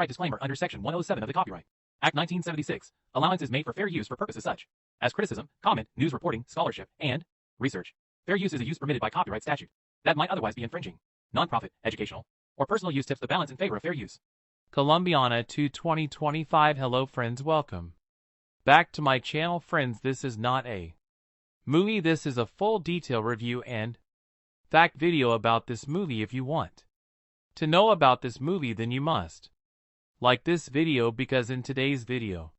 Copyright disclaimer under Section 107 of the Copyright Act 1976. Allowance is made for fair use for purposes such as criticism, comment, news reporting, scholarship, and research. Fair use is a use permitted by copyright statute that might otherwise be infringing. Nonprofit, educational, or personal use tips the balance in favor of fair use. Colombiana to 2025. Hello friends, welcome back to my channel. Friends, this is not a movie, this is a full detail review and fact video about this movie. If you want to know about this movie, then you must like this video, because in today's video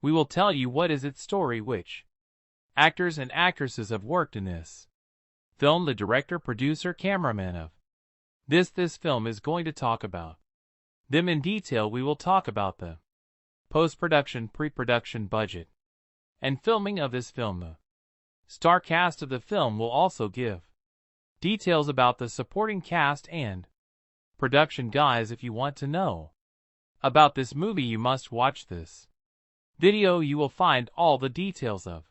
we will tell you what is its story, which actors and actresses have worked in this film, the director, producer, cameraman of this film is going to talk about them in detail. We will talk about the post-production, pre-production budget, and filming of this film. The star cast of the film will also give details about the supporting cast and production guys. If you want to know about this movie, you must watch this video. You will find all the details of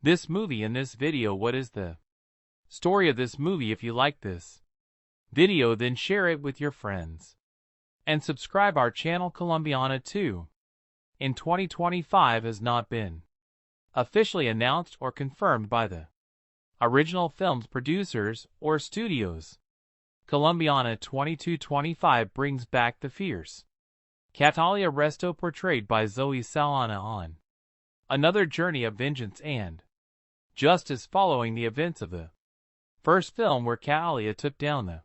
this movie in this video. What is the story of this movie? If you like this video, then share it with your friends and subscribe our channel. Colombiana 2 in 2025 has not been officially announced or confirmed by the original film's producers or studios. Colombiana 2225 brings back the fierce Catalia Resto, portrayed by Zoe Saldana, on another journey of vengeance and justice following the events of the first film, where Catalia took down the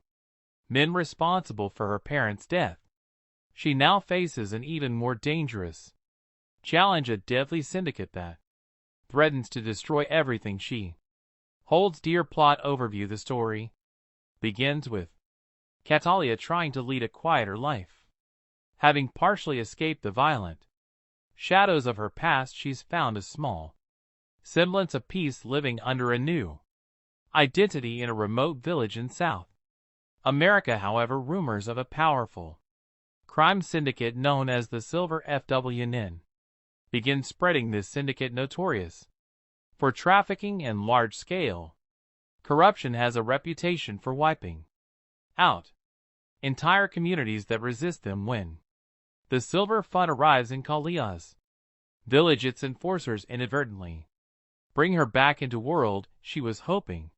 men responsible for her parents' death. She now faces an even more dangerous challenge, a deadly syndicate that threatens to destroy everything she holds dear. Plot overview: the story begins with Catalia trying to lead a quieter life. Having partially escaped the violent shadows of her past, she's found a small semblance of peace, living under a new identity in a remote village in South America. However, rumors of a powerful crime syndicate known as the Silver FWN begin spreading. This syndicate, notorious for trafficking and large-scale corruption, has a reputation for wiping out entire communities that resist them. When the Silver Fund arrives in Calia's village, its enforcers inadvertently bring her back into world she was hoping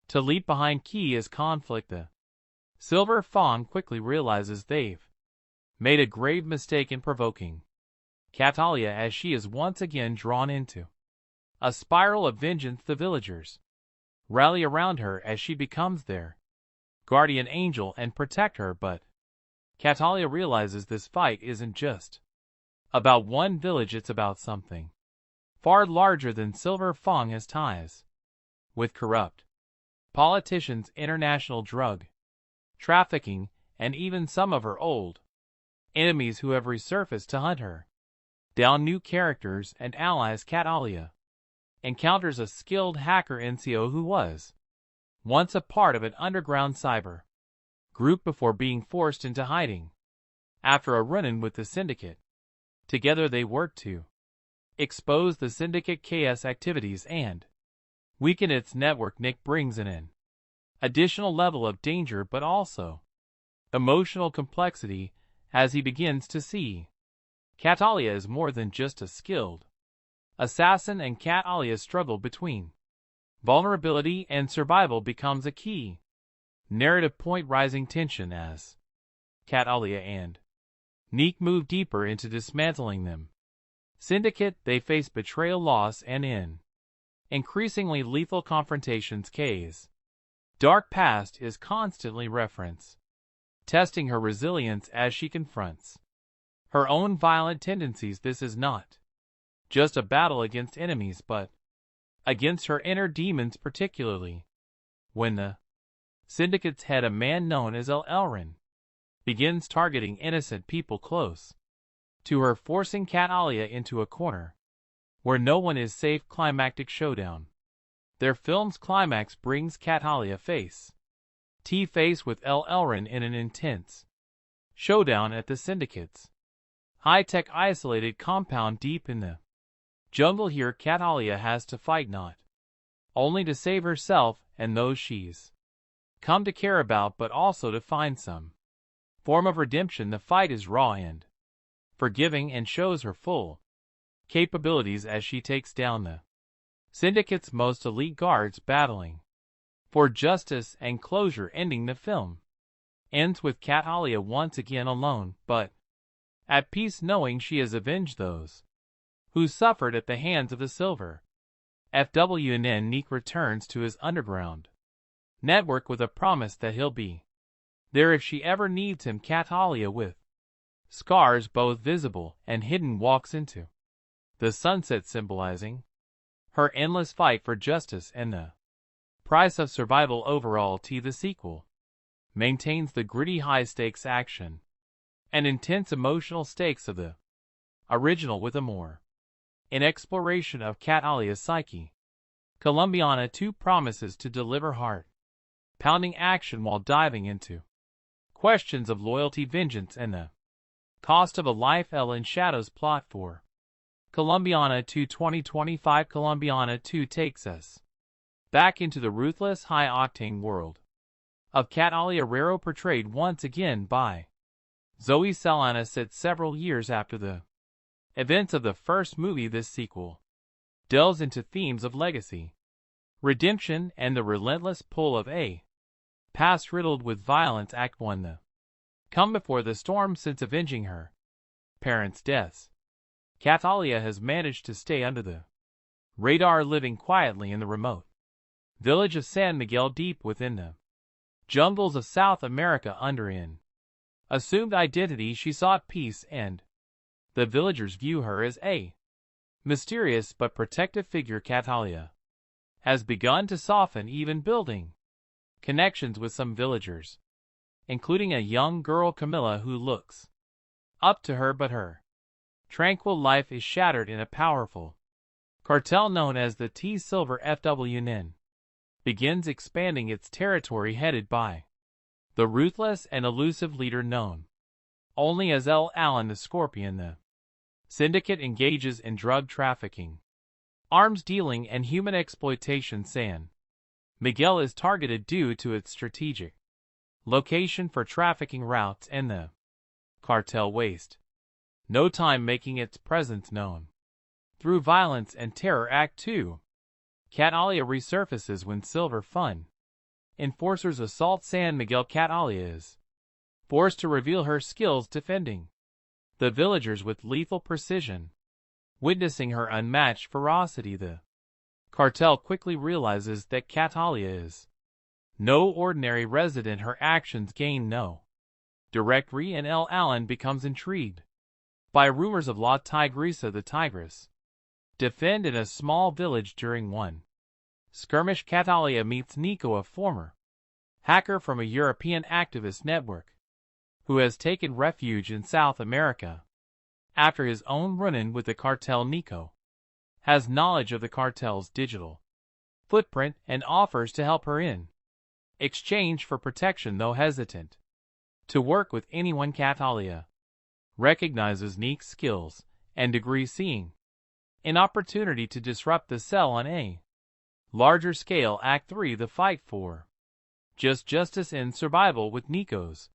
to leave behind. Key is conflict. The Silver Fund quickly realizes they've made a grave mistake in provoking Catalia, as she is once again drawn into a spiral of vengeance. The villagers rally around her as she becomes their guardian angel and protect her, but Catalia realizes this fight isn't just about one village, it's about something far larger than. Silver Fong has ties with corrupt politicians, international drug trafficking, and even some of her old enemies who have resurfaced to hunt her down. New characters and allies: Catalia encounters a skilled hacker NCO who was once a part of an underground cyber group before being forced into hiding after a run-in with the syndicate. Together they work to expose the syndicate chaos activities and weaken its network. Nick brings in an additional level of danger, but also emotional complexity, as he begins to see Catalia is more than just a skilled assassin, and Catalia's struggle between vulnerability and survival becomes a key narrative point. Rising tension as Catalia and Neek move deeper into dismantling them syndicate. They face betrayal, loss, and in increasingly lethal confrontations. Kay's dark past is constantly referenced, testing her resilience as she confronts her own violent tendencies. This is not just a battle against enemies, but against her inner demons, particularly when the syndicate's head, a man known as El Elrin, begins targeting innocent people close to her, forcing Catalia into a corner where no one is safe. Climactic showdown: their film's climax brings Catalia face to face with El Elrin in an intense showdown at the syndicate's high-tech isolated compound deep in the jungle. Here Catalia has to fight not only to save herself and those she's come to care about, but also to find some form of redemption. The fight is raw and forgiving and shows her full capabilities as she takes down the Syndicate's most elite guards, battling for justice and closure. Ending the film ends with Catalia once again alone, but at peace, knowing she has avenged those who suffered at the hands of the Silver FWN. Nick returns to his underground network with a promise that he'll be there if she ever needs him. Catalia, with scars both visible and hidden, walks into the sunset, symbolizing her endless fight for justice and the price of survival. Overall, the sequel maintains the gritty, high-stakes action and intense emotional stakes of the original, with a more an exploration of Catalia's psyche. Colombiana 2 promises to deliver heart-pounding action while diving into questions of loyalty, vengeance, and the cost of a life. Ellen Shadow's plot for Colombiana 2 2025. Colombiana 2 takes us back into the ruthless, high-octane world of Catalia Rero, portrayed once again by Zoe Saldana. Set several years after the events of the first movie, this sequel delves into themes of legacy, redemption, and the relentless pull of a past riddled with violence. Act 1: the come before the storm. Since avenging her parents' deaths, Catalia has managed to stay under the radar, living quietly in the remote village of San Miguel, deep within the jungles of South America. Under an assumed identity, she sought peace, and the villagers view her as a mysterious but protective figure. Catalia has begun to soften, even building connections with some villagers, including a young girl, Camilla, who looks up to her, but her tranquil life is shattered in a powerful cartel known as the T Silver FWN begins expanding its territory, headed by the ruthless and elusive leader known only as L. Allen the Scorpion. The syndicate engages in drug trafficking, arms dealing, and human exploitation. San Miguel is targeted due to its strategic location for trafficking routes, and the cartel waste no time making its presence known through violence and terror. Act 2: Catalia resurfaces when Silver Fun enforcers assault San Miguel. Catalia is forced to reveal her skills defending the villagers with lethal precision. Witnessing her unmatched ferocity, the cartel quickly realizes that Catalia is no ordinary resident. Her actions gain no direct and L. Allen becomes intrigued by rumors of La Tigresa the Tigress defend in a small village. During one skirmish, Catalia meets Nico, a former hacker from a European activist network who has taken refuge in South America after his own run-in with the cartel. Nico has knowledge of the cartel's digital footprint and offers to help her in exchange for protection, though hesitant to work with anyone. Catalia recognizes Nick's skills and degree, seeing an opportunity to disrupt the cell on a larger scale. Act 3: The fight for justice and survival. With Nico's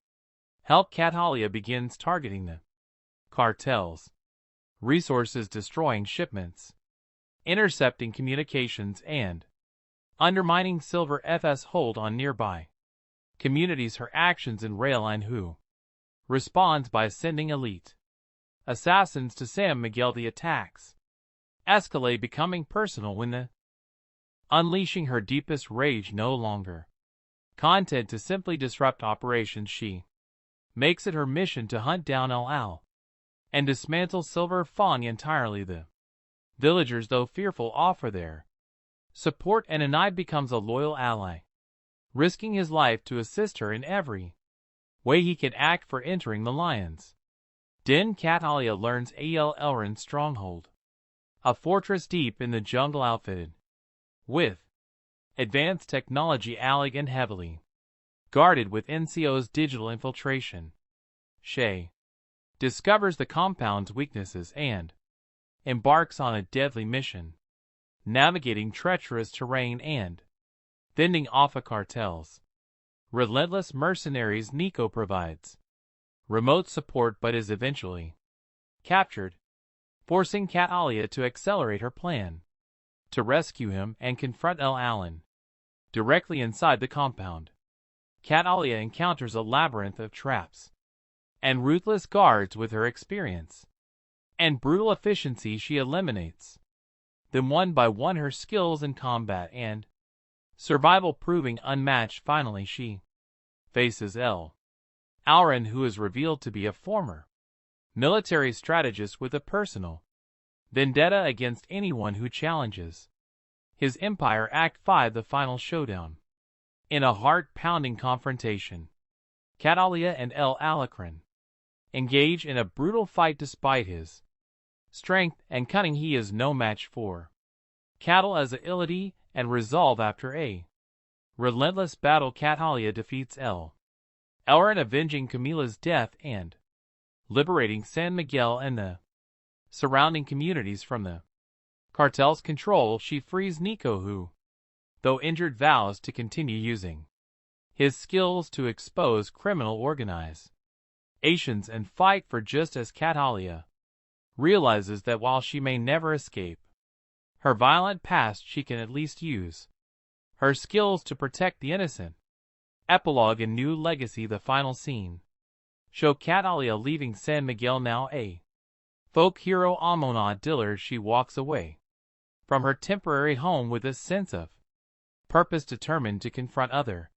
help, Catalia begins targeting the cartel's resources, destroying shipments, intercepting communications, and undermining Silver FS hold on nearby communities. Her actions enrage Line, who responds by sending elite assassins to San Miguel. The attacks escalate, becoming personal when the unleashing her deepest rage, no longer content to simply disrupt operations. She makes it her mission to hunt down Al and dismantle Silver Fawn entirely. The villagers, though fearful, offer their support, and Anai becomes a loyal ally, risking his life to assist her in every way he can. Act for entering the Lion's Den. Catalia learns Al Elrond's stronghold, a fortress deep in the jungle outfitted with advanced technology, allig and heavily guarded with NCO's digital infiltration. Shay discovers the compound's weaknesses and embarks on a deadly mission, navigating treacherous terrain and fending off a cartel's relentless mercenaries. Nico provides remote support but is eventually captured, forcing Catalia to accelerate her plan to rescue him and confront El Alan. Directly inside the compound, Catalia encounters a labyrinth of traps and ruthless guards. With her experience and brutal efficiency, she eliminates them one by one, her skills in combat and survival proving unmatched. Finally, she faces El Alan, who is revealed to be a former military strategist with a personal vendetta against anyone who challenges his empire. Act 5, the final showdown. In a heart-pounding confrontation, Catalia and El Alan engage in a brutal fight. Despite his strength and cunning, he is no match for Catalia's agility and resolve. After a relentless battle, Catalia defeats El Alan, avenging Camila's death and liberating San Miguel and the surrounding communities from the cartel's control. She frees Nico, who, though injured, vows to continue using his skills to expose criminal organizations and fight for justice. Catalia realizes that while she may never escape her violent past, she can at least use her skills to protect the innocent. Epilogue and new legacy. The final scene show Catalia leaving San Miguel, now a folk hero Amona Diller. She walks away from her temporary home with a sense of purpose, determined to confront other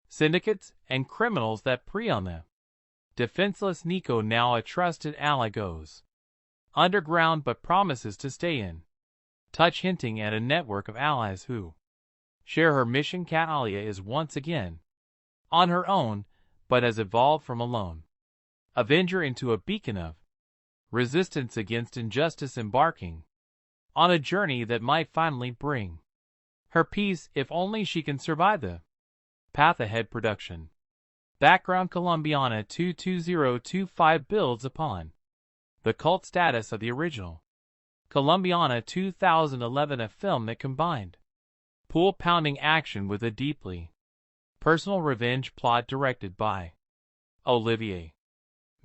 syndicates and criminals that prey on the defenseless. Nico, now a trusted ally, goes underground but promises to stay in touch, hinting at a network of allies who share her mission. Catalia is once again on her own, but has evolved from a lone avenger into a beacon of resistance against injustice, embarking on a journey that might finally bring her peace if only she can survive the path ahead. Production background: Colombiana 22025 builds upon the cult status of the original Colombiana 2011, a film that combined pool-pounding action with a deeply personal revenge plot. Directed by Olivier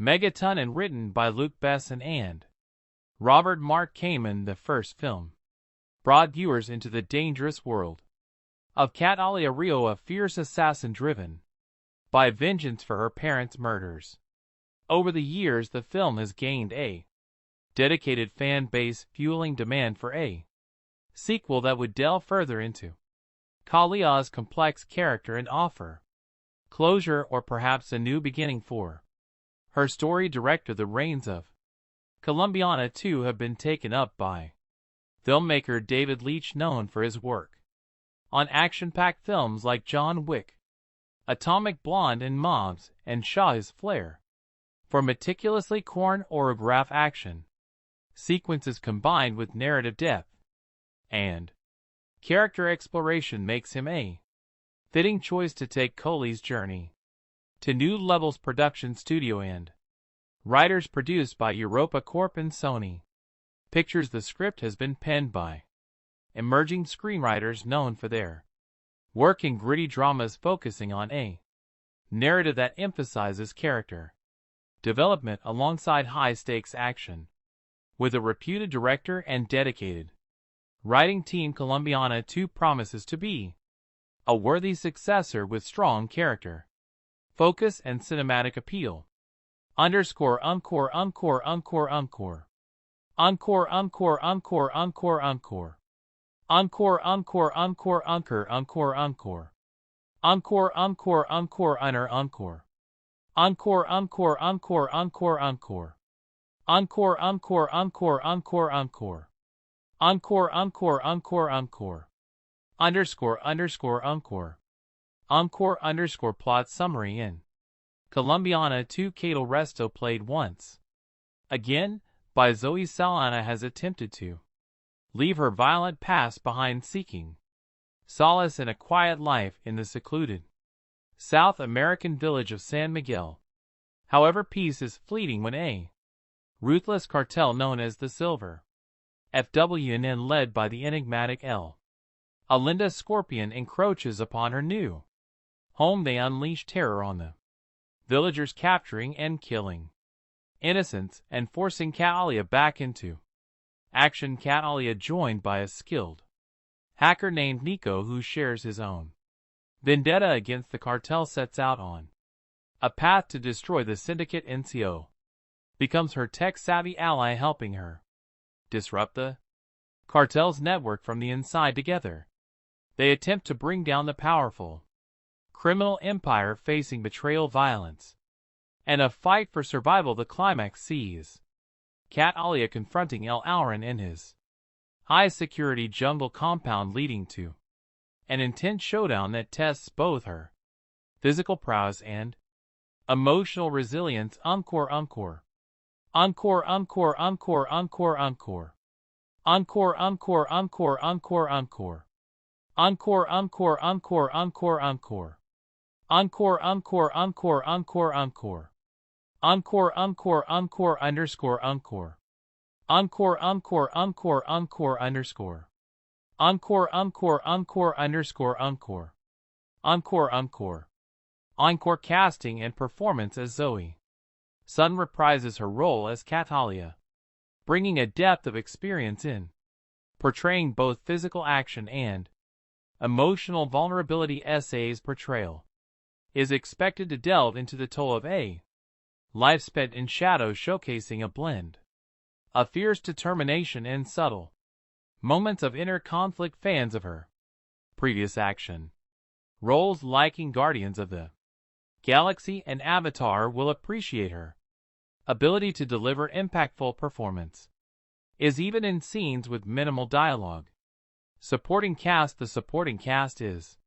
Megaton and written by Luc Besson and Robert Mark Kamen, the first film brought viewers into the dangerous world of Catalia Rio, a fierce assassin driven by vengeance for her parents' murders. Over the years, the film has gained a dedicated fan base, fueling demand for a sequel that would delve further into Calia's complex character and offer closure or perhaps a new beginning for her story. Director: the reins of Colombiana 2 have been taken up by filmmaker David Leitch, known for his work on action-packed films like John Wick, Atomic Blonde, and Mobs, and Shaw's flair for meticulously choreographed action sequences combined with narrative depth and character exploration makes him a fitting choice to take Coley's journey to new levels. Production studio and writers: produced by Europa Corp and Sony Pictures. The script has been penned by emerging screenwriters known for their work in gritty dramas, focusing on a narrative that emphasizes character development alongside high-stakes action. With a reputed director and dedicated writing team, Colombiana 2 promises to be a worthy successor with strong character focus and cinematic appeal. Encore, encore, encore, encore, encore. Encore, encore, encore, encore, encore. Encore, encore, encore, encore, encore, encore. Encore, encore, encore, honor, encore. Encore, encore, encore, encore, encore. Encore, encore, encore, encore, encore. Encore, encore, encore, encore. Underscore, underscore, encore. Encore, underscore. Plot summary: in Colombiana 2, Cato Resto, played once again by Zoe Saldana, has attempted to leave her violent past behind, seeking solace in a quiet life in the secluded South American village of San Miguel. However, peace is fleeting when a ruthless cartel known as the Silver FWNN, led by the enigmatic El Alinda Scorpion, encroaches upon her new home. They unleash terror on the villagers capturing and killing innocents and forcing Cat Alia back into action. Cat Alia joined by a skilled hacker named Nico who shares his own vendetta against the cartel, sets out on a path to destroy the syndicate. NCO becomes her tech-savvy ally, helping her disrupt the cartel's network from the inside. Together, they attempt to bring down the powerful criminal empire facing betrayal, violence, and a fight for survival. The climax sees Cat Alia confronting El Auron in his high-security jungle compound, leading to an intense showdown that tests both her physical prowess and emotional resilience. Encore, encore. Encore, encore, encore, encore, encore. Encore, encore, encore, encore, encore. Encore, encore, encore, encore, encore. Encore, encore, encore, encore, encore. Encore, encore, encore, underscore, encore. Encore, encore, encore, encore, underscore. Encore, encore, encore, underscore, encore. Encore, encore. Encore casting and performance as Zoe Saldana reprises her role as Cat Alia, bringing a depth of experience in portraying both physical action and emotional vulnerability. SA's portrayal is expected to delve into the toll of a life spent in shadow, showcasing a blend of fierce determination and subtle moments of inner conflict. Fans of her previous action roles like in Guardians of the Galaxy and Avatar will appreciate her ability to deliver impactful performance is even in scenes with minimal dialogue. Supporting cast. The supporting cast is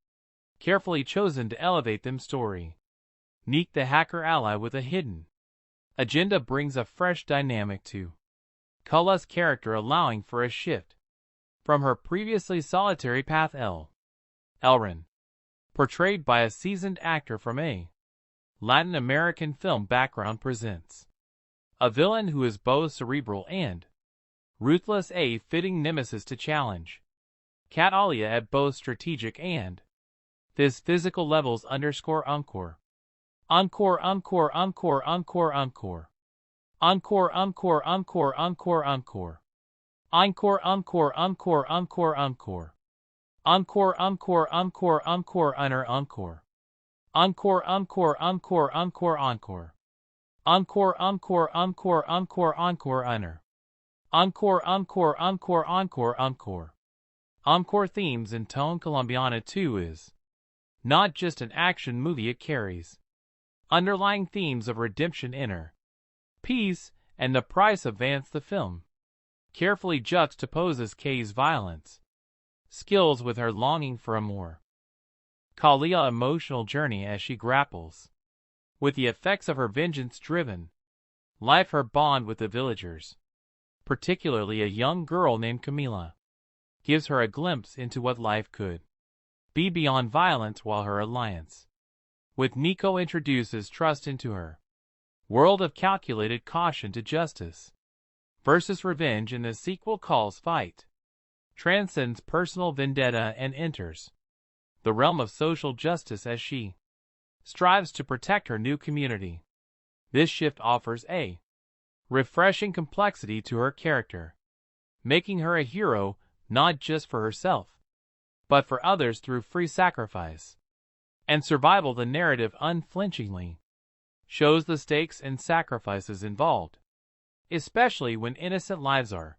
carefully chosen to elevate them story. Neek, the hacker ally with a hidden agenda, brings a fresh dynamic to Kulla's character, allowing for a shift from her previously solitary path. Elrin, portrayed by a seasoned actor from a Latin American film background, presents a villain who is both cerebral and ruthless, a fitting nemesis to challenge Cat Alia at both strategic and this physical levels. Underscore, encore. Encore, encore, encore, encore, encore. Encore, encore, encore, encore, encore. Encore, encore, encore, encore, encore. Encore, encore, encore, encore, encore. Encore, encore, encore, encore, encore. Encore, encore, encore, encore, encore, honor. Encore, encore, encore, encore, encore. Encore themes and tone. Colombiana 2 is not just an action movie, it carries underlying themes of redemption, inner peace, and the price of Vance. The film carefully juxtaposes Kay's violence skills with her longing for a more Kalia emotional journey as she grapples with the effects of her vengeance-driven life. Her bond with the villagers, particularly a young girl named Camila, gives her a glimpse into what life could be beyond violence, while her alliance with Nico introduces trust into her world of calculated caution to justice versus revenge. In the sequel, Call's fight transcends personal vendetta and enters the realm of social justice as she strives to protect her new community. This shift offers a refreshing complexity to her character, making her a hero not just for herself, but for others through free sacrifice and survival. The narrative unflinchingly shows the stakes and sacrifices involved, especially when innocent lives are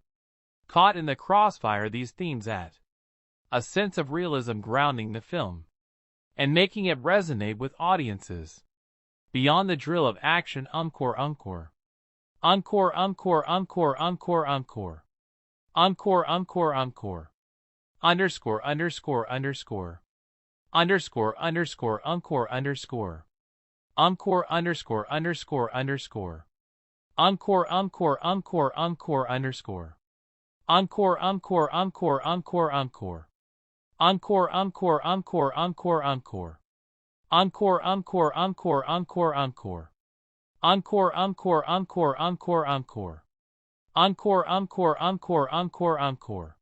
caught in the crossfire. These themes add a sense of realism, grounding the film and making it resonate with audiences beyond the drill of action. Encore, encore. Encore, encore, encore, encore, encore. Encore, encore, encore. Underscore, underscore, underscore. Underscore, underscore, encore, underscore. Encore, underscore, underscore, underscore. Encore, encore, encore, encore, underscore. Encore, encore, encore, encore, encore. Encore, encore, encore, encore, encore. Encore, encore, encore, encore, encore. Encore, encore, encore, encore, encore. Encore, encore, encore, encore, encore.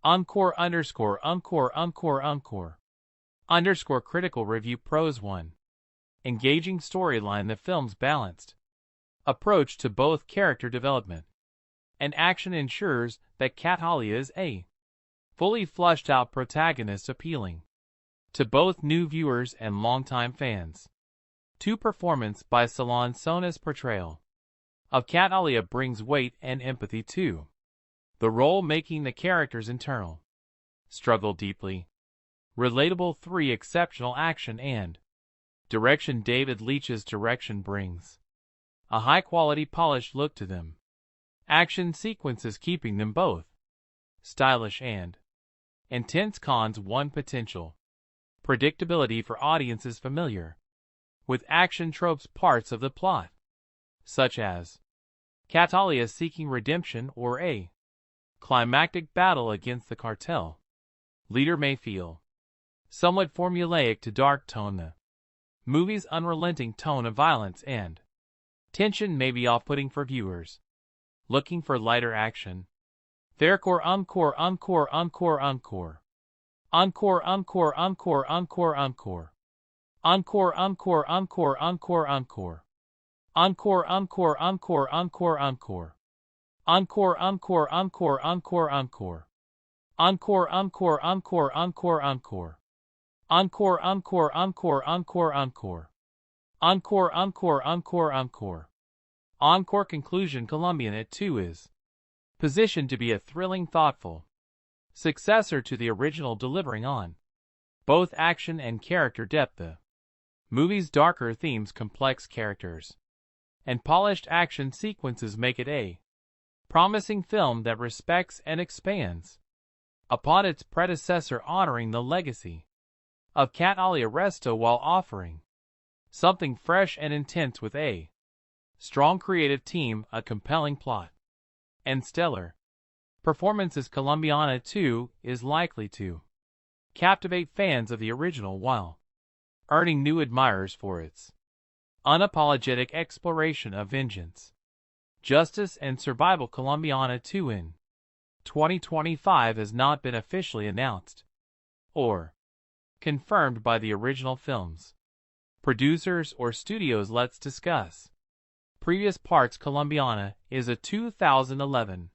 Encore, underscore, encore, encore, encore. Underscore critical review. Pros 1. engaging storyline. The film's balanced approach to both character development and action ensures that Catalia is a fully fleshed out protagonist appealing to both new viewers and longtime fans. To performance by Solange Sona's portrayal of Catalia brings weight and empathy to the role, making the character's internal struggle deeply relatable. 3. Exceptional action and direction. David Leitch's direction brings a high-quality, polished look to them. Action sequences keeping them both stylish and intense. Cons. 1. Potential predictability for audiences familiar with action tropes. Parts of the plot, such as Catalia seeking redemption or a climactic battle against the cartel leader, may feel somewhat formulaic to dark tone. The movie's unrelenting tone of violence and tension may be off-putting for viewers looking for lighter action. Encore, encore, encore, encore, encore. Encore, encore, encore, encore, encore. Encore, encore, encore, encore, encore. Encore, encore, encore, encore, encore. Encore, encore, encore, encore, encore. Encore, encore, encore, encore, encore. Encore, encore, encore, encore, encore. Encore, encore, encore, encore. Encore. Conclusion. Colombiana 2 is positioned to be a thrilling, thoughtful successor to the original, delivering on both action and character depth. The movie's darker themes, complex characters, and polished action sequences make it a promising film that respects and expands upon its predecessor, honoring the legacy of Catalia Resto while offering something fresh and intense with a strong creative team, a compelling plot, and stellar performances. Colombiana 2 is likely to captivate fans of the original while earning new admirers for its unapologetic exploration of vengeance, justice, and survival. Colombiana 2 in 2025 has not been officially announced or confirmed by the original film's producers or studios. Let's discuss previous parts. Colombiana is a 2011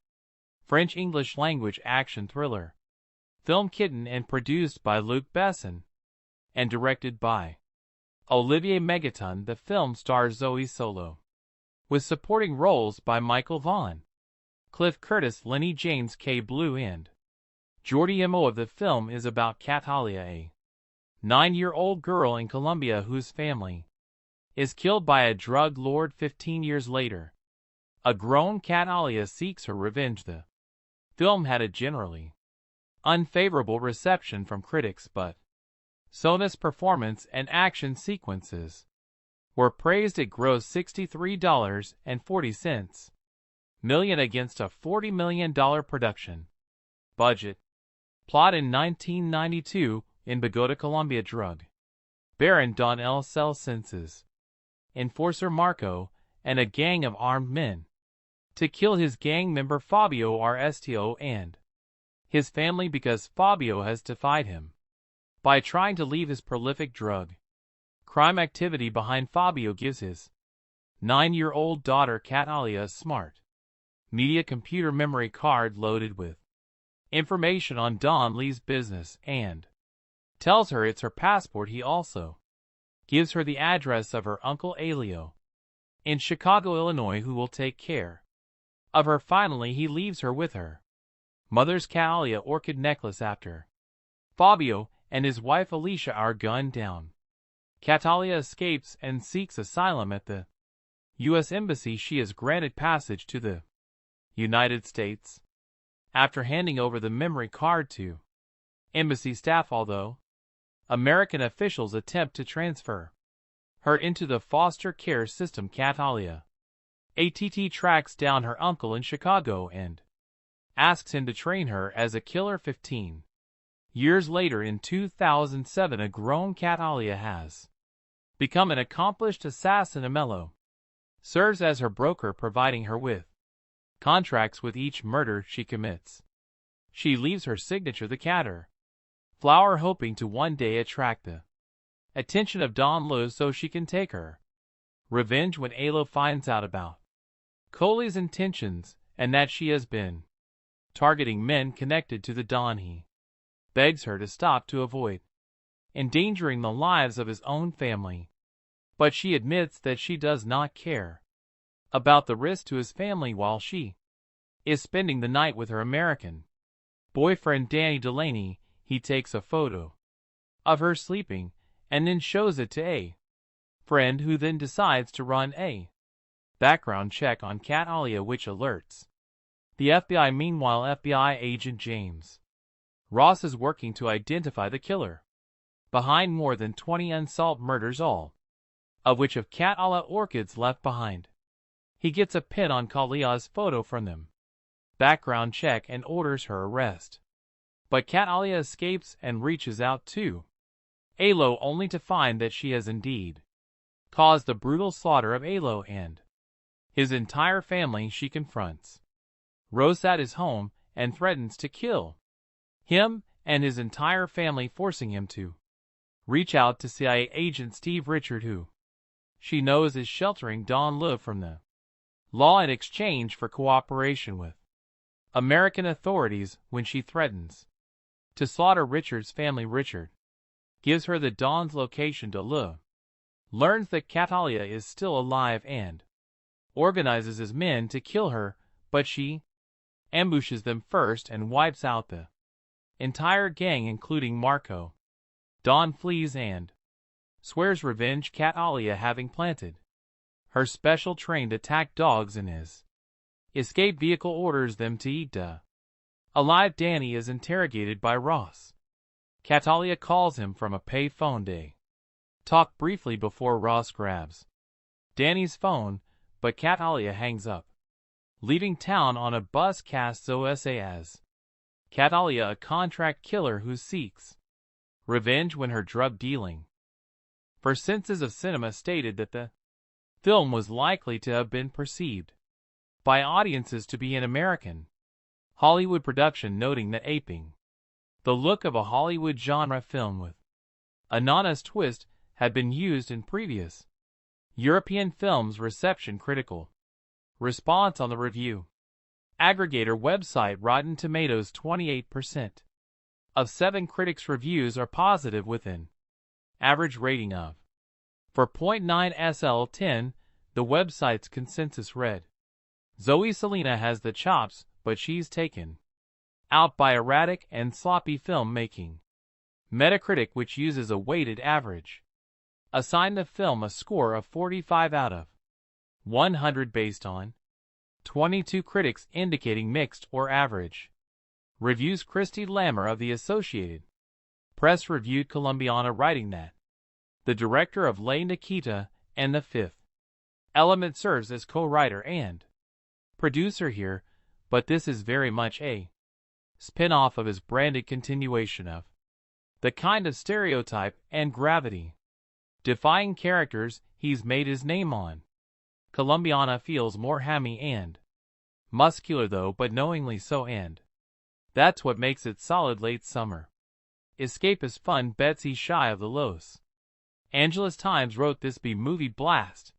French-English language action thriller film kitten and produced by Luc Besson and directed by Olivier Megaton. The film stars Zoe Solo with supporting roles by Michael Vaughan, Cliff Curtis, Lenny James, K. Blue, and Jordi Amo. The film is about Catalia, a 9-year-old girl in Colombia whose family is killed by a drug lord. 15 years later, a grown Catalia seeks her revenge. The film had a generally unfavorable reception from critics, but Sona's performance and action sequences were praised. It grossed $63.40 million against a $40 million production budget. Plot: in 1992, in Bogota, Colombia, drug baron Don El Cel senses enforcer Marco and a gang of armed men to kill his gang member Fabio Rsto and his family because Fabio has defied him by trying to leave his prolific drug crime activity behind. Fabio gives his 9-year-old daughter Catalia a smart media computer memory card loaded with information on Don Lee's business and tells her it's her passport. He also gives her the address of her uncle Elio in Chicago, Illinois, who will take care of her. Finally, he leaves her with her mother's Catalia orchid necklace after Fabio and his wife Alicia are gunned down. Catalia escapes and seeks asylum at the U.S. Embassy. She is granted passage to the United States after handing over the memory card to embassy staff, although American officials attempt to transfer her into the foster care system. Catalia ATT tracks down her uncle in Chicago and asks him to train her as a killer. 15 years later, in 2007, a grown Catalia has become an accomplished assassin. Amello serves as her broker, providing her with contracts with each murder she commits. She leaves her signature, the Catter flower, hoping to one day attract the attention of Don Lu so she can take her revenge when Alo finds out about Coley's intentions and that she has been targeting men connected to the Don. He begs her to stop to avoid endangering the lives of his own family, but she admits that she does not care about the risk to his family while she is spending the night with her American boyfriend Danny Delaney. He takes a photo of her sleeping and then shows it to a friend, who then decides to run a background check on Kat Alia, which alerts the FBI. Meanwhile, FBI agent James Ross is working to identify the killer behind more than 20 unsolved murders, all of which have Kat Alia orchids left behind. He gets a pin on Kalia's photo from them background check and orders her arrest. But Kat Alia escapes and reaches out to Alo, only to find that she has indeed caused the brutal slaughter of Alo and his entire family. She confronts Rose at his home and threatens to kill him and his entire family, forcing him to reach out to CIA agent Steve Richard, who she knows is sheltering Don Lu from the law in exchange for cooperation with American authorities. When she threatens to slaughter Richard's family, Richard gives her the Don's location. To Lu learns that Kat Alia is still alive and organizes his men to kill her, but she ambushes them first and wipes out the entire gang, including Marco. Don flees and swears revenge, Kat Alia having planted her special trained attack dogs in his escape vehicle, orders them to eat alive. Danny is interrogated by Ross. Kat Alia calls him from a pay phone. They talk briefly before Ross grabs Danny's phone, but Kat Alia hangs up, leaving town on a bus. Casts Zoe as Kat Alia, a contract killer who seeks revenge when her drug dealing for Senses of Cinema stated that the film was likely to have been perceived by audiences to be an American Hollywood production, noting that aping the look of a Hollywood genre film with a non-honest twist had been used in previous European films. Reception. Critical response on the review aggregator website Rotten Tomatoes. 28% of 7 critics' reviews are positive, with an average rating of 4.9 SL10. The website's consensus read, Zoe Saldana has the chops, but she's taken out by erratic and sloppy filmmaking. Metacritic, which uses a weighted average, assigned the film a score of 45 out of 100 based on 22 critics indicating mixed or average reviews. Christy Lammer of the Associated Press reviewed Colombiana, writing that the director of La Nikita and The Fifth Element serves as co-writer and producer here, but this is very much a spin-off of his branded continuation of the kind of stereotype and gravity-defying characters he's made his name on. Colombiana feels more hammy and muscular though, but knowingly so, and that's what makes it solid. Late summer escapist fun. Betsy Shy of the Los Angeles Times wrote, this B-movie blast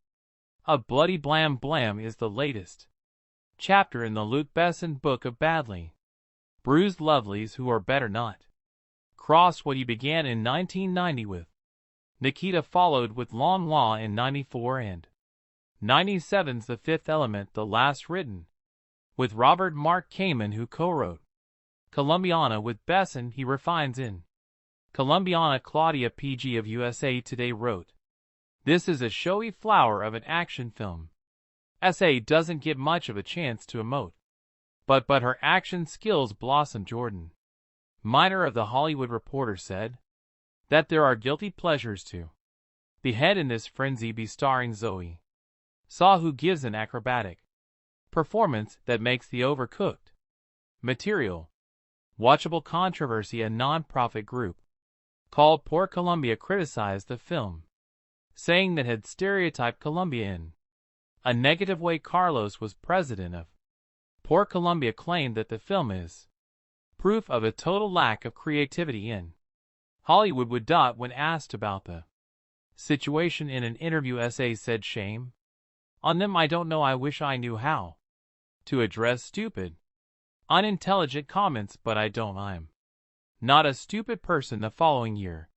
of bloody blam blam is the latest chapter in the Luc Besson book of badly bruised lovelies who are better not crossed. What he began in 1990 with Nikita followed with Long Law in 94 and 97's The Fifth Element, the last written with Robert Mark Kamen, who co-wrote Colombiana with Besson. He refines in Colombiana. Claudia PG of USA Today wrote, this is a showy flower of an action film. SA doesn't get much of a chance to emote, but her action skills blossom. Jordan Miner of The Hollywood Reporter said that there are guilty pleasures to behead in this frenzy be starring Zoe Saw, who gives an acrobatic performance that makes the overcooked material watchable. Controversy. A non-profit group called Poor Colombia criticized the film, saying that had stereotyped Colombia in a negative way. Carlos was president of Poor Colombia, claimed that the film is proof of a total lack of creativity in Hollywood. When asked about the situation in an interview essay said shame on them. I don't know, I wish I knew how to address stupid, unintelligent comments, but I don't. I'm not a stupid person. The following year,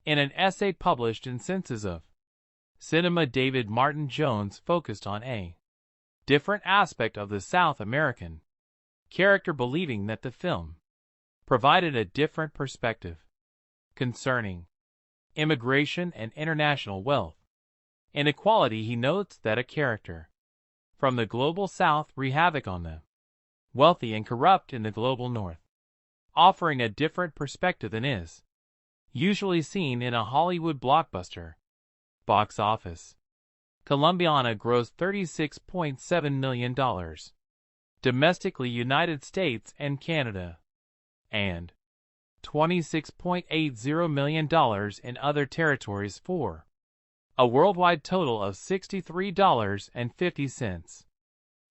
in an essay published in Senses of Cinema, David Martin Jones focused on a different aspect of the South American character, believing that the film provided a different perspective concerning immigration and international wealth inequality. He notes that a character from the global South wreak havoc on the wealthy and corrupt in the global North, offering a different perspective than is usually seen in a Hollywood blockbuster. Box office. Colombiana grossed $36.7 million domestically, United States and Canada, and $26.80 million in other territories, for a worldwide total of $63.50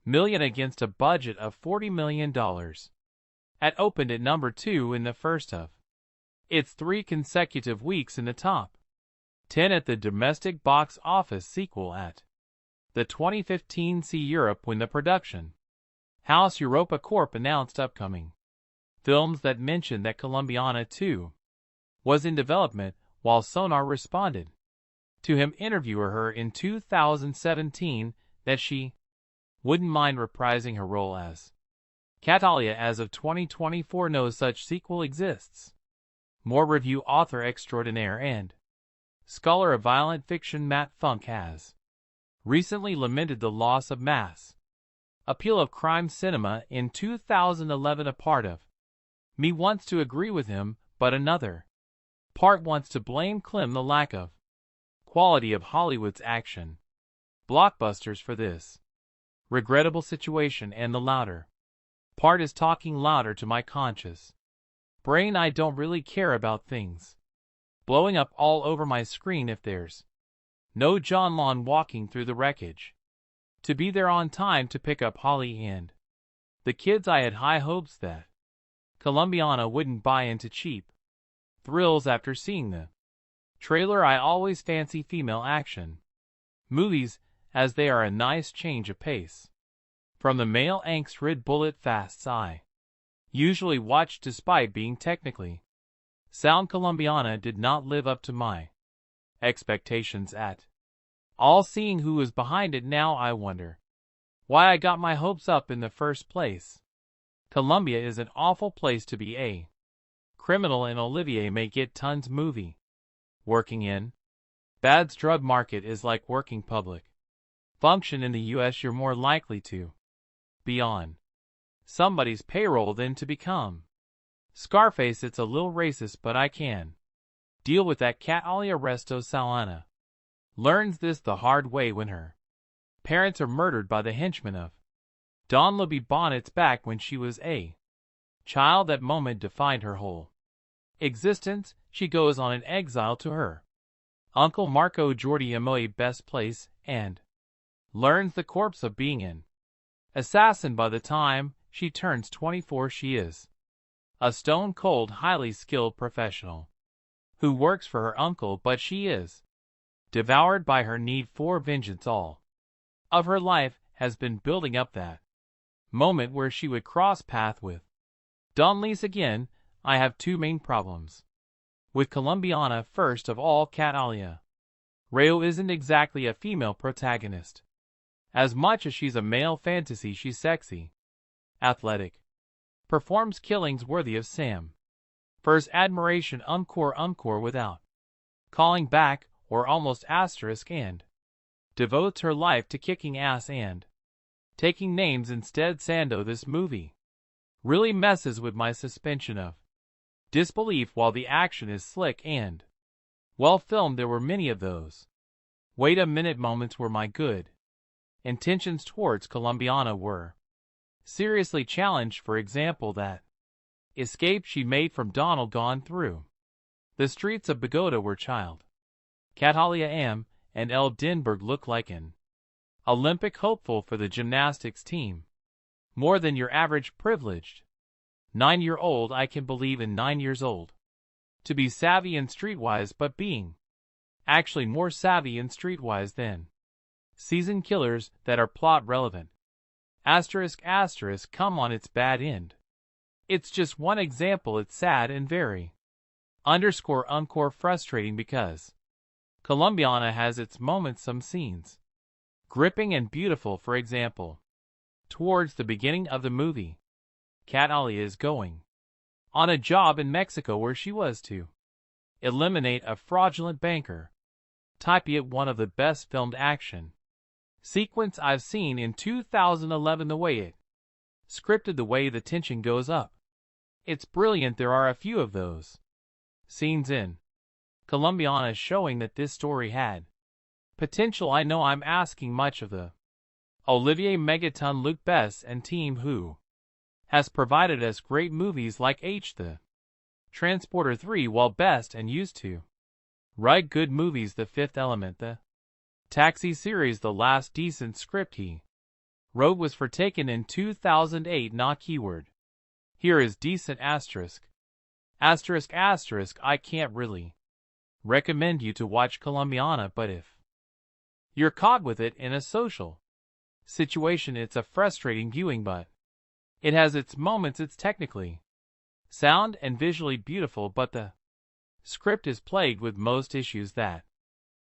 million against a budget of $40 million. It opened at number 2 in the first of its 3 consecutive weeks in the top 10 at the domestic box office. Sequel at the 2015 See Europe, when the production house Europa Corp announced upcoming films that mentioned that Colombiana 2 was in development, while Sonar responded to him interviewer her in 2017 that she wouldn't mind reprising her role as Catalia. As of 2024, no such sequel exists. More review. Author extraordinaire and scholar of violent fiction Matt Funk has recently lamented the loss of mass appeal of crime cinema in 2011. A part of me wants to agree with him, but another part wants to blame Clem, the lack of quality of Hollywood's action blockbusters, for this regrettable situation, and the louder part is talking louder to my conscious brain. I don't really care about things blowing up all over my screen if there's no John Lon walking through the wreckage to be there on time to pick up Holly and the kids. I had high hopes that Colombiana wouldn't buy into cheap thrills after seeing the trailer. I always fancy female action movies, as they are a nice change of pace from the male angst-rid bullet fasts I usually watch. Despite being technically sound, Colombiana did not live up to my expectations at all. Seeing who was behind it now, I wonder why I got my hopes up in the first place. Colombia is an awful place to be a criminal, and Olivier may get tons movie. Working in bad's drug market is like working public function in the US. You're more likely to be on somebody's payroll than to become Scarface. It's a little racist, but I can deal with that. Catalia Resto Salana learns this the hard way when her parents are murdered by the henchmen of Don Libby Bonnet's back when she was a child. That moment defined her whole existence. She goes on an exile to her uncle Marco Jordi Amoy best place, and learns the corpse of being an assassin. By the time she turns 24, she is a stone-cold, highly skilled professional who works for her uncle, but she is devoured by her need for vengeance. All of her life has been building up that moment where she would cross path with Don Lise again. I have 2 main problems with Colombiana. First of all, Catalia Rayo isn't exactly a female protagonist. As much as she's a male fantasy, she's sexy, athletic, performs killings worthy of Sam Fur's admiration, encore without calling back or almost asterisk, and devotes her life to kicking ass and taking names instead. Sando, this movie really messes with my suspension of disbelief. While the action is slick and well filmed, there were many of those wait a minute moments where my good intentions towards Colombiana were seriously challenged. For example, that escape she made from Donald gone through the streets of Bogota, where child Catalia M. and El Denberg look like an Olympic hopeful for the gymnastics team. More than your average privileged 9-year-old. I can believe in 9 years old to be savvy and streetwise, but being actually more savvy and streetwise than seasoned killers that are plot relevant. Asterisk asterisk, come on, it's bad end. It's just one example. It's sad and very _encore frustrating because Colombiana has its moments, some scenes gripping and beautiful. For example, towards the beginning of the movie, Catalia is going on a job in Mexico where she was to eliminate a fraudulent banker. Type it, one of the best filmed action sequence I've seen in 2011. The way it scripted, the way the tension goes up, it's brilliant. There are a few of those scenes in Colombiana showing that this story had potential. I know I'm asking much of the Olivier Megaton, Luc Besson and team who has provided us great movies like The Transporter 3, while best and used to write good movies. The Fifth Element, the Taxi series, the last decent script he wrote was for Taken in 2008. Not keyword here is decent asterisk. Asterisk asterisk, I can't really recommend you to watch Colombiana, but if you're caught with it in a social situation, it's a frustrating viewing, but it has its moments. It's technically sound and visually beautiful, but the script is plagued with most issues that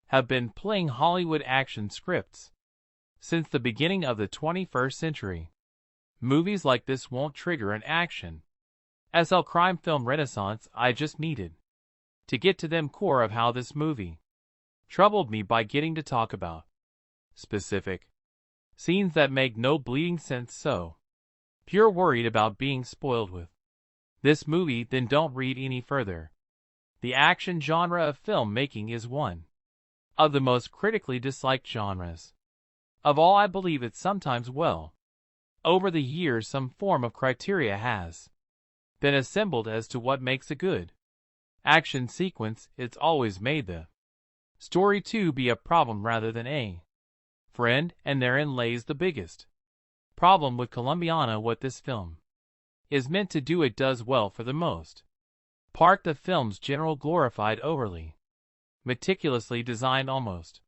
have been plaguing Hollywood action scripts since the beginning of the 21st century. Movies like this won't trigger an action SL crime film renaissance. I just needed to get to them core of how this movie troubled me by getting to talk about specific scenes that make no bleeding sense. So pure worried about being spoiled with this movie, then don't read any further. The action genre of filmmaking is one of the most critically disliked genres of all. I believe it's sometimes well over the years some form of criteria has been assembled as to what makes a good action sequence. It's always made the story to be a problem rather than a friend, and therein lays the biggest problem with Colombiana. What this film is meant to do, it does well for the most part. The film's general glorified, overly meticulously designed, almost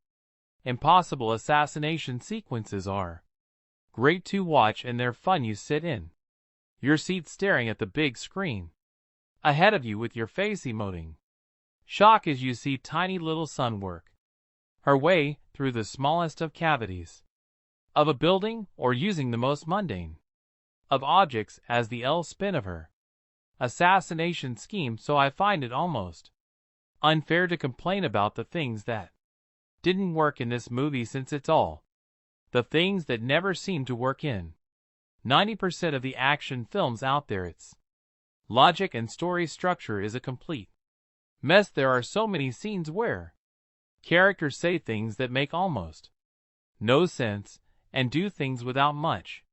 impossible assassination sequences are great to watch, and they're fun. You sit in your seat staring at the big screen ahead of you with your face emoting shock as you see tiny little Sun work her way through the smallest of cavities of a building, or using the most mundane of objects as the spin of her assassination scheme. So I find it almost unfair to complain about the things that didn't work in this movie, since it's all the things that never seem to work in 90% of the action films out there. Its logic and story structure is a complete mess. There are so many scenes where characters say things that make almost no sense and do things without much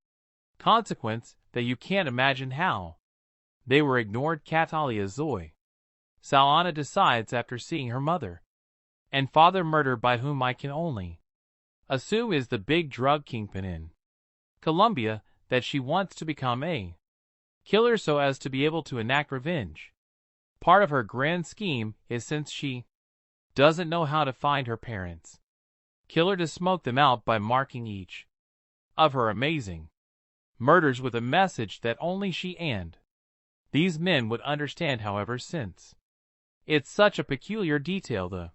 consequence that you can't imagine how they were ignored. Catalia Zoe Saldana decides, after seeing her mother and father murdered by whom I can only assume is the big drug kingpin in Colombia, that she wants to become a killer so as to be able to enact revenge. Part of her grand scheme is, since she doesn't know how to find her parents' killer, to smoke them out by marking each of her amazing murders with a message that only she and these men would understand. However, since it's such a peculiar detail, the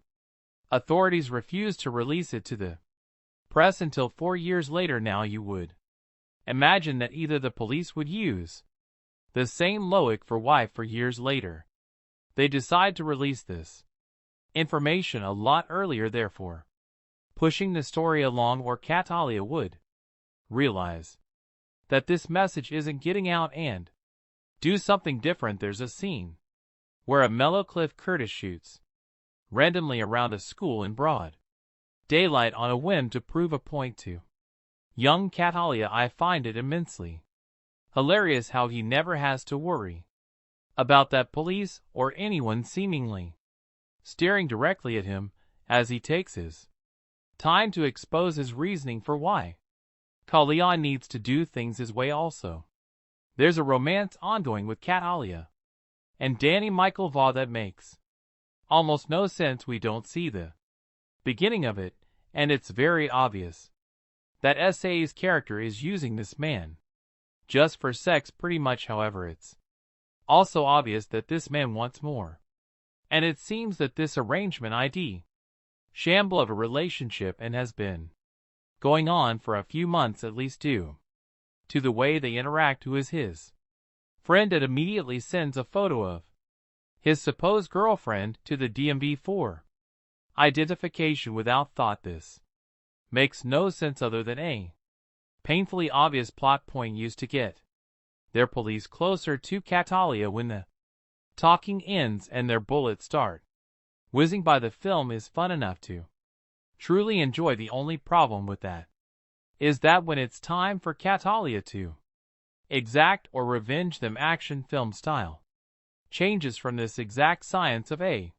authorities refused to release it to the press until 4 years later. Now you would imagine that either the police would use the same logic for why 4 years later they decide to release this information a lot earlier, therefore pushing the story along, or Catalia would realize that this message isn't getting out and do something different. There's a scene where a mellow Cliff Curtis shoots randomly around a school in broad daylight on a whim to prove a point to young Catalia. I find it immensely hilarious how he never has to worry about that police or anyone seemingly staring directly at him as he takes his time to expose his reasoning for why Catalia needs to do things his way. Also, there's a romance ongoing with Catalia and Danny Michael Vaugh that makes almost no sense. We don't see the beginning of it, and it's very obvious that S.A.'s character is using this man just for sex pretty much. However, it's also obvious that this man wants more. And it seems that this arrangement ID shamble of a relationship and has been going on for a few months at least due to the way they interact. Who is his friend and immediately sends a photo of his supposed girlfriend to the DMV for identification without thought. This makes no sense other than a painfully obvious plot point used to get their police closer to Catalia. When the talking ends and their bullets start whizzing by, the film is fun enough to truly enjoy. The only problem with that is that when it's time for Catalia to exact or revenge them, action film style changes from this exact science of a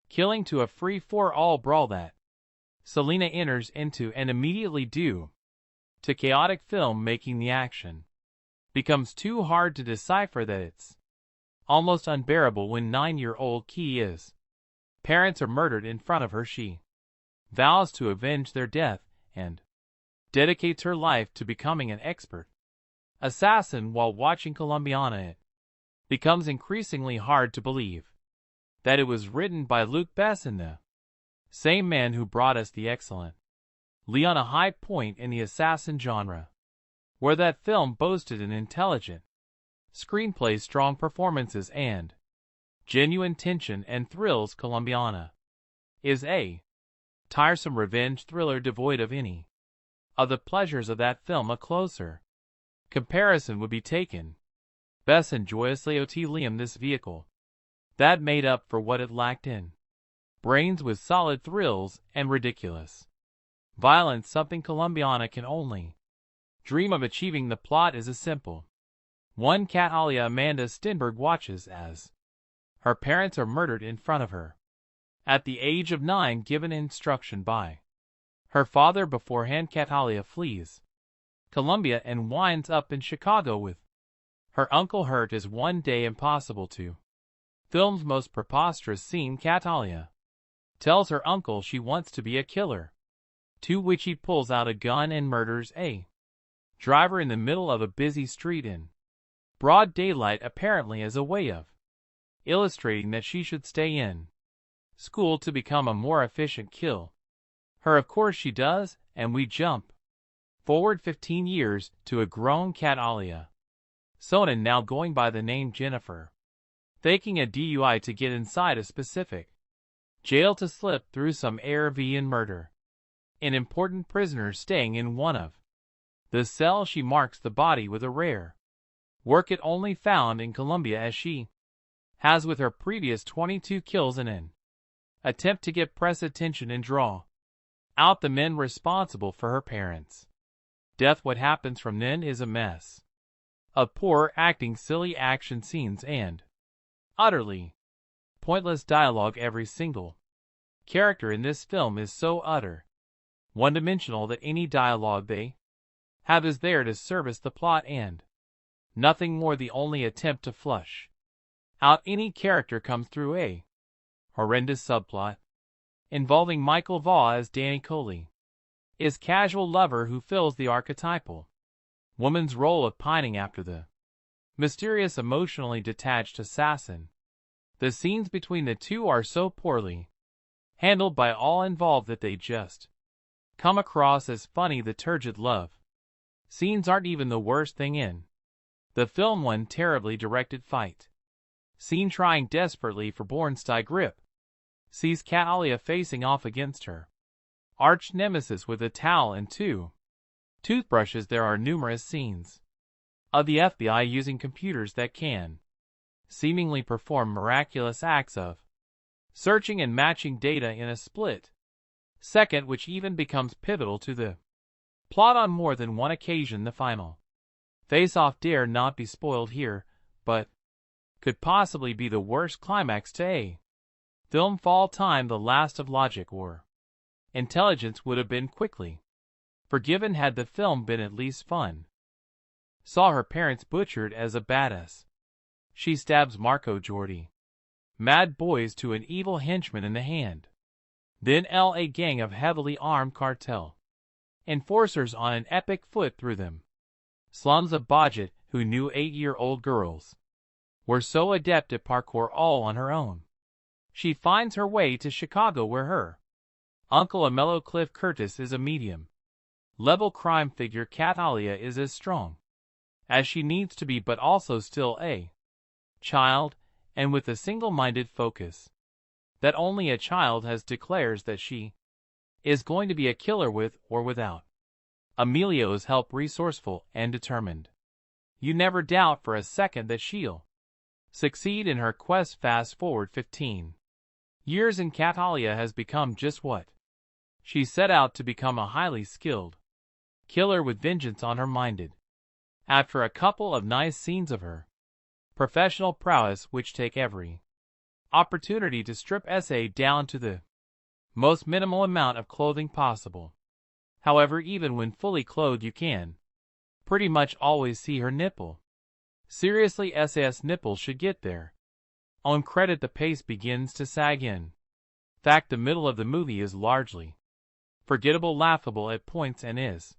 killing to a free-for-all brawl that Selena enters into, and immediately due to chaotic film making, the action becomes too hard to decipher that it's almost unbearable. When 9-year-old Kia's parents are murdered in front of her, she vows to avenge their death and dedicates her life to becoming an expert assassin. While watching Colombiana, it becomes increasingly hard to believe that it was written by Luc Besson, the same man who brought us the excellent Leon, a high point in the assassin genre, where that film boasted an intelligent screenplay, strong performances, and genuine tension and thrills. Colombiana is a tiresome revenge thriller devoid of any of the pleasures of that film. A closer comparison would be taken. Besson joyously Liam this vehicle that made up for what it lacked in brains with solid thrills and ridiculous violence, something Colombiana can only dream of achieving. The plot is a simple one. Catalia Amanda Stenberg watches as her parents are murdered in front of her at the age of 9, given instruction by her father beforehand. Catalia flees Colombia and winds up in Chicago with her uncle hurt as one day impossible to film's most preposterous scene. Catalia tells her uncle she wants to be a killer, to which he pulls out a gun and murders a driver in the middle of a busy street in broad daylight, apparently as a way of illustrating that she should stay in school to become a more efficient kill. Her, of course she does, and we jump forward 15 years to a grown Catalia Sonnen, now going by the name Jennifer, faking a DUI to get inside a specific jail to slip through some ARV and murder an important prisoner staying in one of the cells. She marks the body with a rare work it only found in Colombia, as she has with her previous 22 kills, in an attempt to get press attention and draw out the men responsible for her parents' death. What happens from then is a mess of poor acting, silly action scenes, and utterly pointless dialogue. Every single character in this film is so utter one-dimensional that any dialogue they have is there to service the plot and nothing more. The only attempt to flush out any character comes through a horrendous subplot involving Michael Vaugh as Danny Coley, his casual lover who fills the archetypal woman's role of pining after the mysterious, emotionally detached assassin. The scenes between the two are so poorly handled by all involved that they just come across as funny. The turgid love scenes aren't even the worst thing in the film. One terribly directed fight scene trying desperately for Bornstein grip sees Catalia facing off against her arch nemesis with a towel and 2 toothbrushes. There are numerous scenes of the FBI using computers that can seemingly perform miraculous acts of searching and matching data in a split second, which even becomes pivotal to the plot on more than one occasion. The final face-off dare not be spoiled here, but could possibly be the worst climax to a film of all time. The last of logic or intelligence would have been quickly forgiven had the film been at least fun. Saw her parents butchered as a badass. She stabs Marco Jordi, mad boys, to an evil henchman in the hand. Then a gang of heavily armed cartel enforcers on an epic foot through them. Slums of Budget, who knew 8-year-old girls, were so adept at parkour all on her own. She finds her way to Chicago where her uncle Amello Cliff Curtis is a medium-level crime figure. Catalia is as strong as she needs to be but also still a child, and with a single-minded focus that only a child has, declares that she is going to be a killer with or without Emilio's help, resourceful and determined. You never doubt for a second that she'll succeed in her quest. Fast forward 15 years and Catalia has become just what she set out to become, a highly skilled killer with vengeance on her minded. After a couple of nice scenes of her professional prowess which take every opportunity to strip SA down to the most minimal amount of clothing possible. However, even when fully clothed you can pretty much always see her nipple. Seriously, SAS nipple should get there. On credit, the pace begins to sag in fact, the middle of the movie is largely forgettable, laughable at points, and is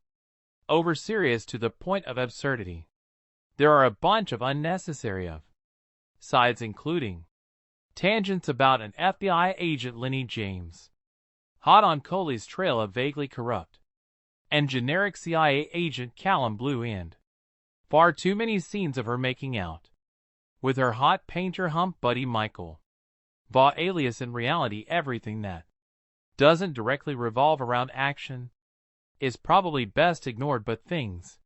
over serious to the point of absurdity. There are a bunch of unnecessary sides, including tangents about an FBI agent Lenny James hot on Coley's trail, a vaguely corrupt and generic CIA agent Callum Blue, and far too many scenes of her making out with her hot painter hump buddy Michael Vaughn, alias in reality everything that doesn't directly revolve around action is probably best ignored, but things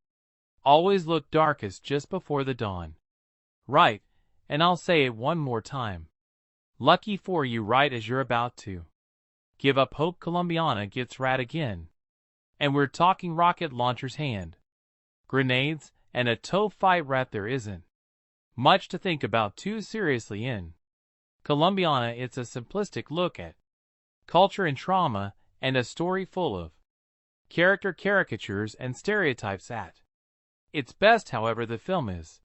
always look darkest just before the dawn. Right, and I'll say it one more time. Lucky for you, right as you're about to give up hope, Colombiana gets rad again. And we're talking rocket launchers, hand grenades, and a toe fight rat. There isn't much to think about too seriously in Colombiana. It's a simplistic look at culture and trauma, and a story full of character caricatures and stereotypes at its best. However, the film is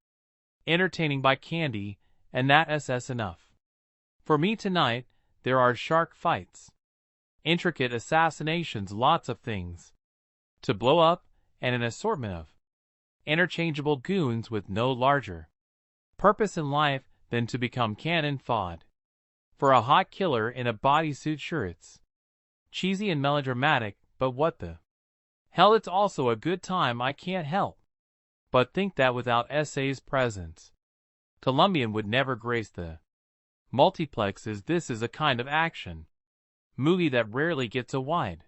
entertaining by candy, and that's enough. For me tonight, there are shark fights, intricate assassinations, lots of things to blow up, and an assortment of interchangeable goons with no larger purpose in life than to become cannon fodder for a hot killer in a bodysuit. Sure, it's cheesy and melodramatic, but what the hell, it's also a good time. I can't help but think that without SA's presence, Colombian would never grace the multiplexes. This is a kind of action movie that rarely gets a wide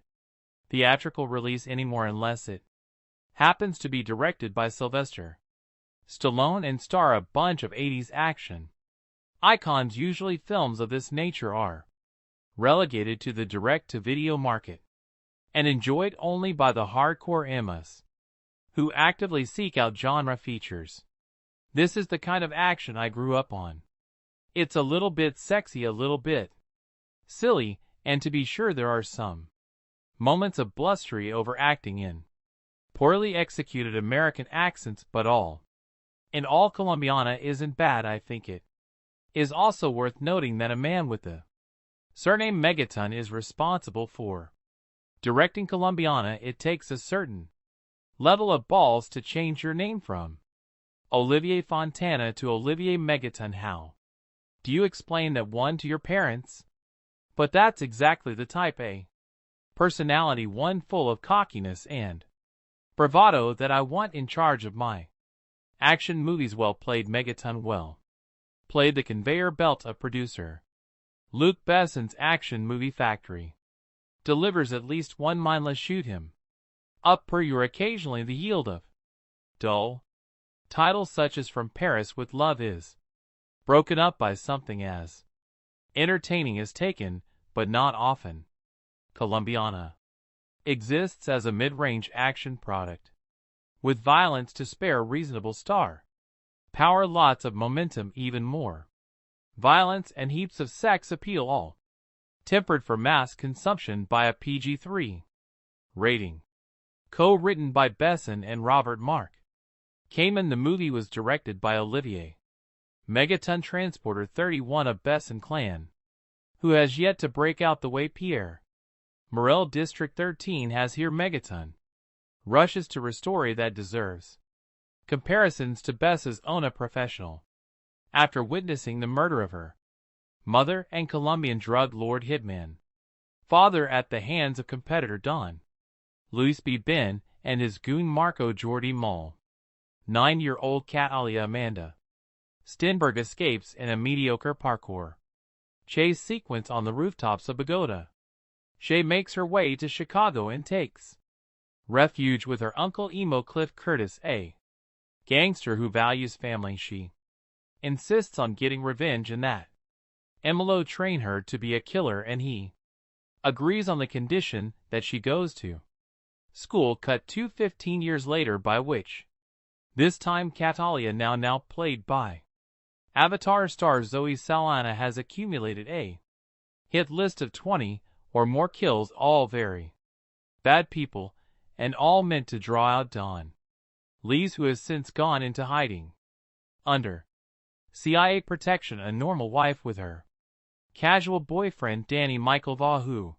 theatrical release anymore, unless it happens to be directed by Sylvester Stallone and star a bunch of 80s action icons. Usually films of this nature are relegated to the direct-to-video market and enjoyed only by the hardcore emas who actively seek out genre features. This is the kind of action I grew up on. It's a little bit sexy, a little bit silly, and to be sure there are some moments of blustery overacting in poorly executed American accents, but all in all, Colombiana isn't bad. I think it is also worth noting that a man with the surname Megaton is responsible for directing Colombiana. It takes a certain level of balls to change your name from Olivier Fontana to Olivier Megaton. How do you explain that one to your parents? But that's exactly the type A personality, one full of cockiness and bravado, that I want in charge of my action movies. Well played, Megaton. Well played. The conveyor belt of producer Luc Besson's action movie factory delivers at least one mindless shoot him up per year, occasionally the yield of dull titles such as From Paris with Love is broken up by something as entertaining as Taken, but not often. Colombiana exists as a mid-range action product with violence to spare, reasonable star power, lots of momentum, even more violence, and heaps of sex appeal, all tempered for mass consumption by a PG-13 rating. Co-written by Besson and Robert Mark Kamen, the movie was directed by Olivier Megaton Transporter 31 of Besson clan, who has yet to break out the way Pierre Morel District 13 has here megaton. Rushes to restore that deserves. Comparisons to Bess's own a professional. After witnessing the murder of her mother and Colombian drug lord hitman father at the hands of competitor Don Luis B. Ben and his goon Marco Jordi Mol. 9-year-old Catalia Amanda Stenberg escapes in a mediocre parkour chase sequence on the rooftops of Bogota. Shay makes her way to Chicago and takes refuge with her uncle emo Cliff Curtis, a gangster who values family. She insists on getting revenge and that Emilo train her to be a killer, and he agrees on the condition that she goes to school. Cut to 15 years later, by which this time Catalia, now played by Avatar star Zoe Saldana, has accumulated a hit list of 20 or more kills, all very bad people, and all meant to draw out Don Lees, who has since gone into hiding under CIA protection, a normal wife with her casual boyfriend Danny Michael Vaugh, who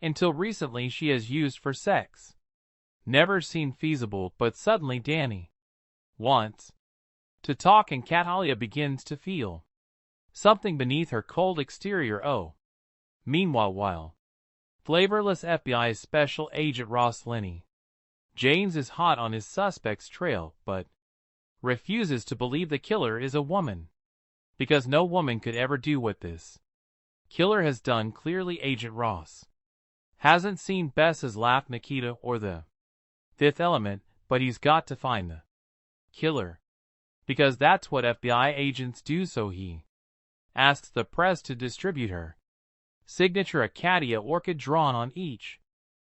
until recently she has used for sex. Never seemed feasible, but suddenly Danny wants to talk and Catalia begins to feel something beneath her cold exterior. Meanwhile, while flavorless FBI Special Agent Ross Linney James is hot on his suspect's trail, but refuses to believe the killer is a woman, because no woman could ever do what this killer has done. Clearly Agent Ross hasn't seen Bess's Laugh, Nikita, or The Fifth Element, but he's got to find the killer, because that's what FBI agents do. So he asks the press to distribute her signature Acadia orchid drawn on each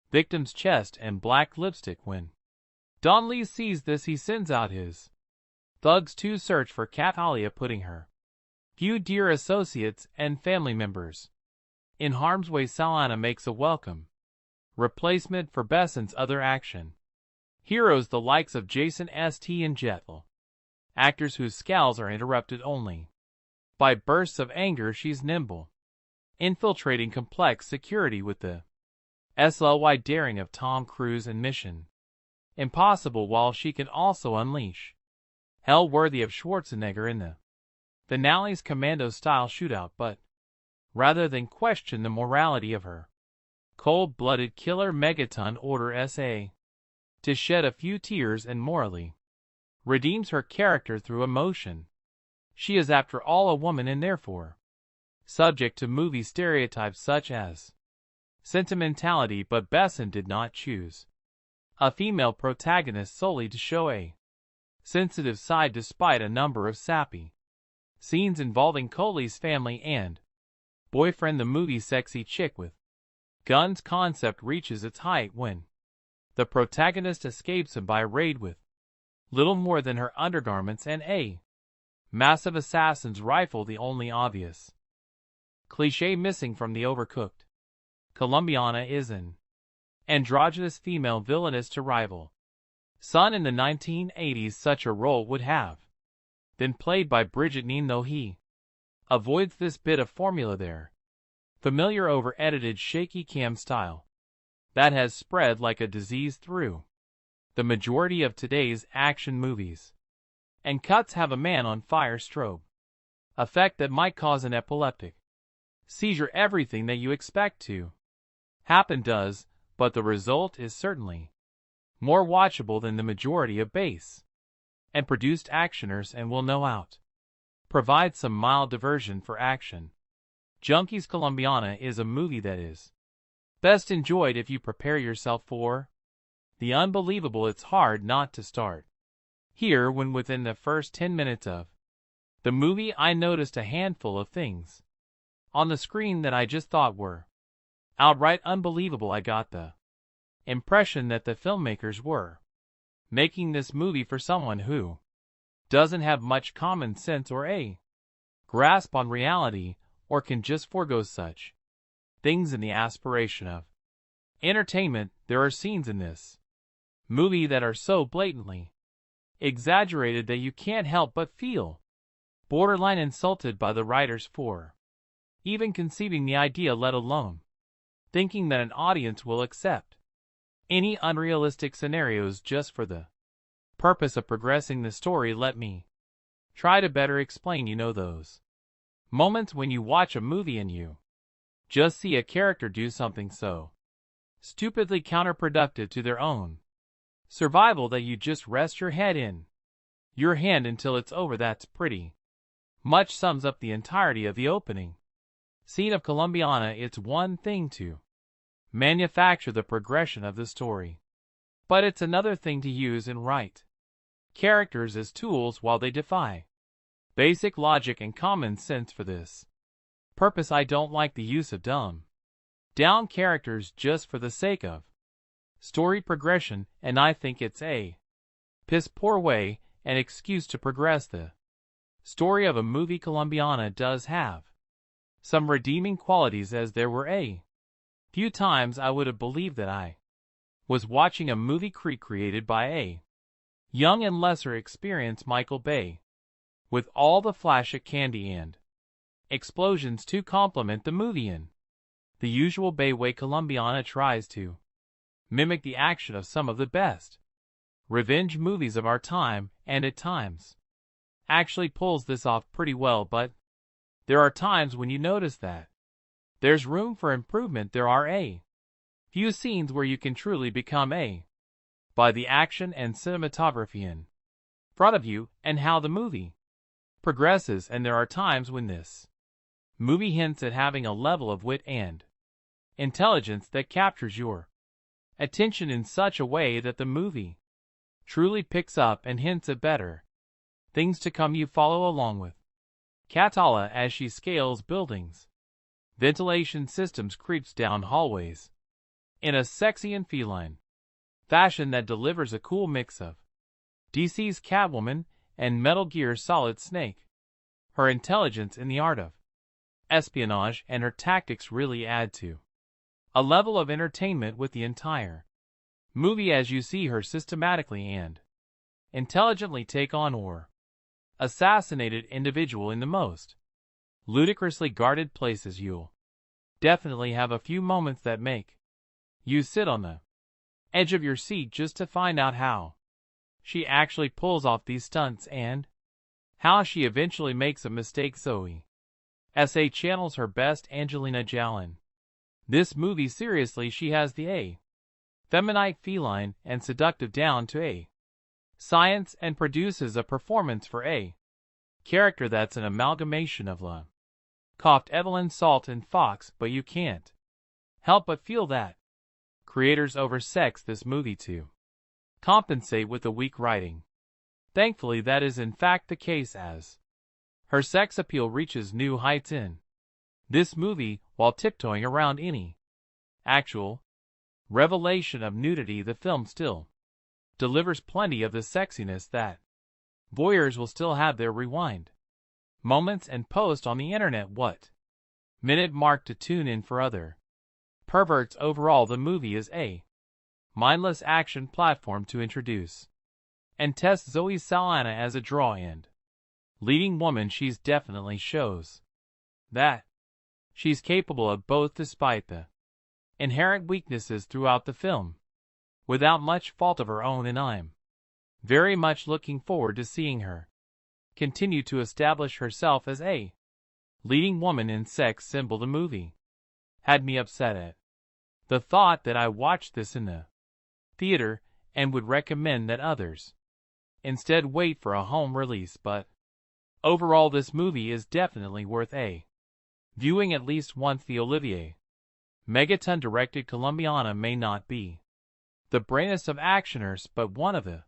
victim's chest and black lipstick. When Don Lee sees this, he sends out his thugs to search for Catalia, putting her few dear associates and family members in harm's way. Saldana makes a welcome replacement for Besson's other action heroes, the likes of Jason St. and Jekyll, actors whose scowls are interrupted only by bursts of anger. She's nimble, infiltrating complex security with the sly daring of Tom Cruise and Mission Impossible, while she can also unleash hell worthy of Schwarzenegger in the finale's commando-style shootout. But rather than question the morality of her cold-blooded killer, Megaton orders SA to shed a few tears and morally redeems her character through emotion. She is, after all, a woman, and therefore subject to movie stereotypes such as sentimentality, but Besson did not choose a female protagonist solely to show a sensitive side, despite a number of sappy scenes involving Coley's family and boyfriend. The movie's sexy chick with guns concept reaches its height when the protagonist escapes him by raid with little more than her undergarments and a massive assassin's rifle, the only obvious cliché missing from the overcooked Colombiana is an androgynous female villainess to rival Son. In the 1980s, such a role would have been played by Bridget Neen, though he avoids this bit of formula there. Familiar over-edited shaky cam style that has spread like a disease through the majority of today's action movies. And cuts have a man on fire strobe effect that might cause an epileptic seizure. Everything that you expect to happen does, but the result is certainly more watchable than the majority of base and produced actioners, and will no out provide some mild diversion for action junkies. Colombiana is a movie that is best enjoyed if you prepare yourself for the unbelievable. It's hard not to start here when within the first 10 minutes of the movie I noticed a handful of things on the screen that I just thought were outright unbelievable. I got the impression that the filmmakers were making this movie for someone who doesn't have much common sense or a grasp on reality, or can just forego such things in the aspiration of entertainment. There are scenes in this movie that are so blatantly exaggerated that you can't help but feel borderline insulted by the writers for even conceiving the idea, let alone thinking that an audience will accept any unrealistic scenarios just for the purpose of progressing the story. Let me try to better explain. Those moments when you watch a movie and you just see a character do something so stupidly counterproductive to their own survival that you just rest your head in your hand until it's over. That's pretty much sums up the entirety of the opening scene of Colombiana. It's one thing to manufacture the progression of the story, but it's another thing to use and write characters as tools while they defy basic logic and common sense. For this purpose, I don't like the use of dumbed down characters just for the sake of story progression, and I think it's a piss poor way and excuse to progress the story of a movie. Colombiana does have some redeeming qualities, as there were a few times I would have believed that I was watching a movie created by a young and lesser experienced Michael Bay, with all the flash of candy and explosions to complement the movie in the usual Bay way. Colombiana tries to mimic the action of some of the best revenge movies of our time, and at times actually pulls this off pretty well, but there are times when you notice that there's room for improvement. There are a few scenes where you can truly become a by the action and cinematography in front of you and how the movie progresses, and there are times when this movie hints at having a level of wit and intelligence that captures your attention in such a way that the movie truly picks up and hints at better things to come. You follow along with Catala as she scales buildings, ventilation systems, creeps down hallways in a sexy and feline fashion that delivers a cool mix of DC's Catwoman and Metal Gear Solid Snake. Her intelligence in the art of espionage and her tactics really add to a level of entertainment with the entire movie, as you see her systematically and intelligently take on or assassinated individual in the most ludicrously guarded places. You'll definitely have a few moments that make you sit on the edge of your seat just to find out how she actually pulls off these stunts and how she eventually makes a mistake. Zoe S.A. channels her best Angelina Jolie. This movie, seriously, she has the a feminine, feline, and seductive down to a science, and produces a performance for a character that's an amalgamation of La Coughed Evelyn, Salt, and Fox, but you can't help but feel that creators oversex this movie to compensate with the weak writing. Thankfully, that is in fact the case, as her sex appeal reaches new heights in this movie while tiptoeing around any actual revelation of nudity. The film still delivers plenty of the sexiness that voyeurs will still have their rewind moments and post on the internet what minute mark to tune in for other perverts. Overall, the movie is a mindless action platform to introduce and test Zoe Saldana as a draw and leading woman. She's definitely shows that she's capable of both, despite the inherent weaknesses throughout the film, without much fault of her own, and I'm very much looking forward to seeing her continue to establish herself as a leading woman in sex symbol. The movie had me upset at the thought that I watched this in the theater and would recommend that others instead wait for a home release, but overall this movie is definitely worth a viewing at least once. The Olivier Megaton directed Colombiana may not be the brainiest of actioners, but one of the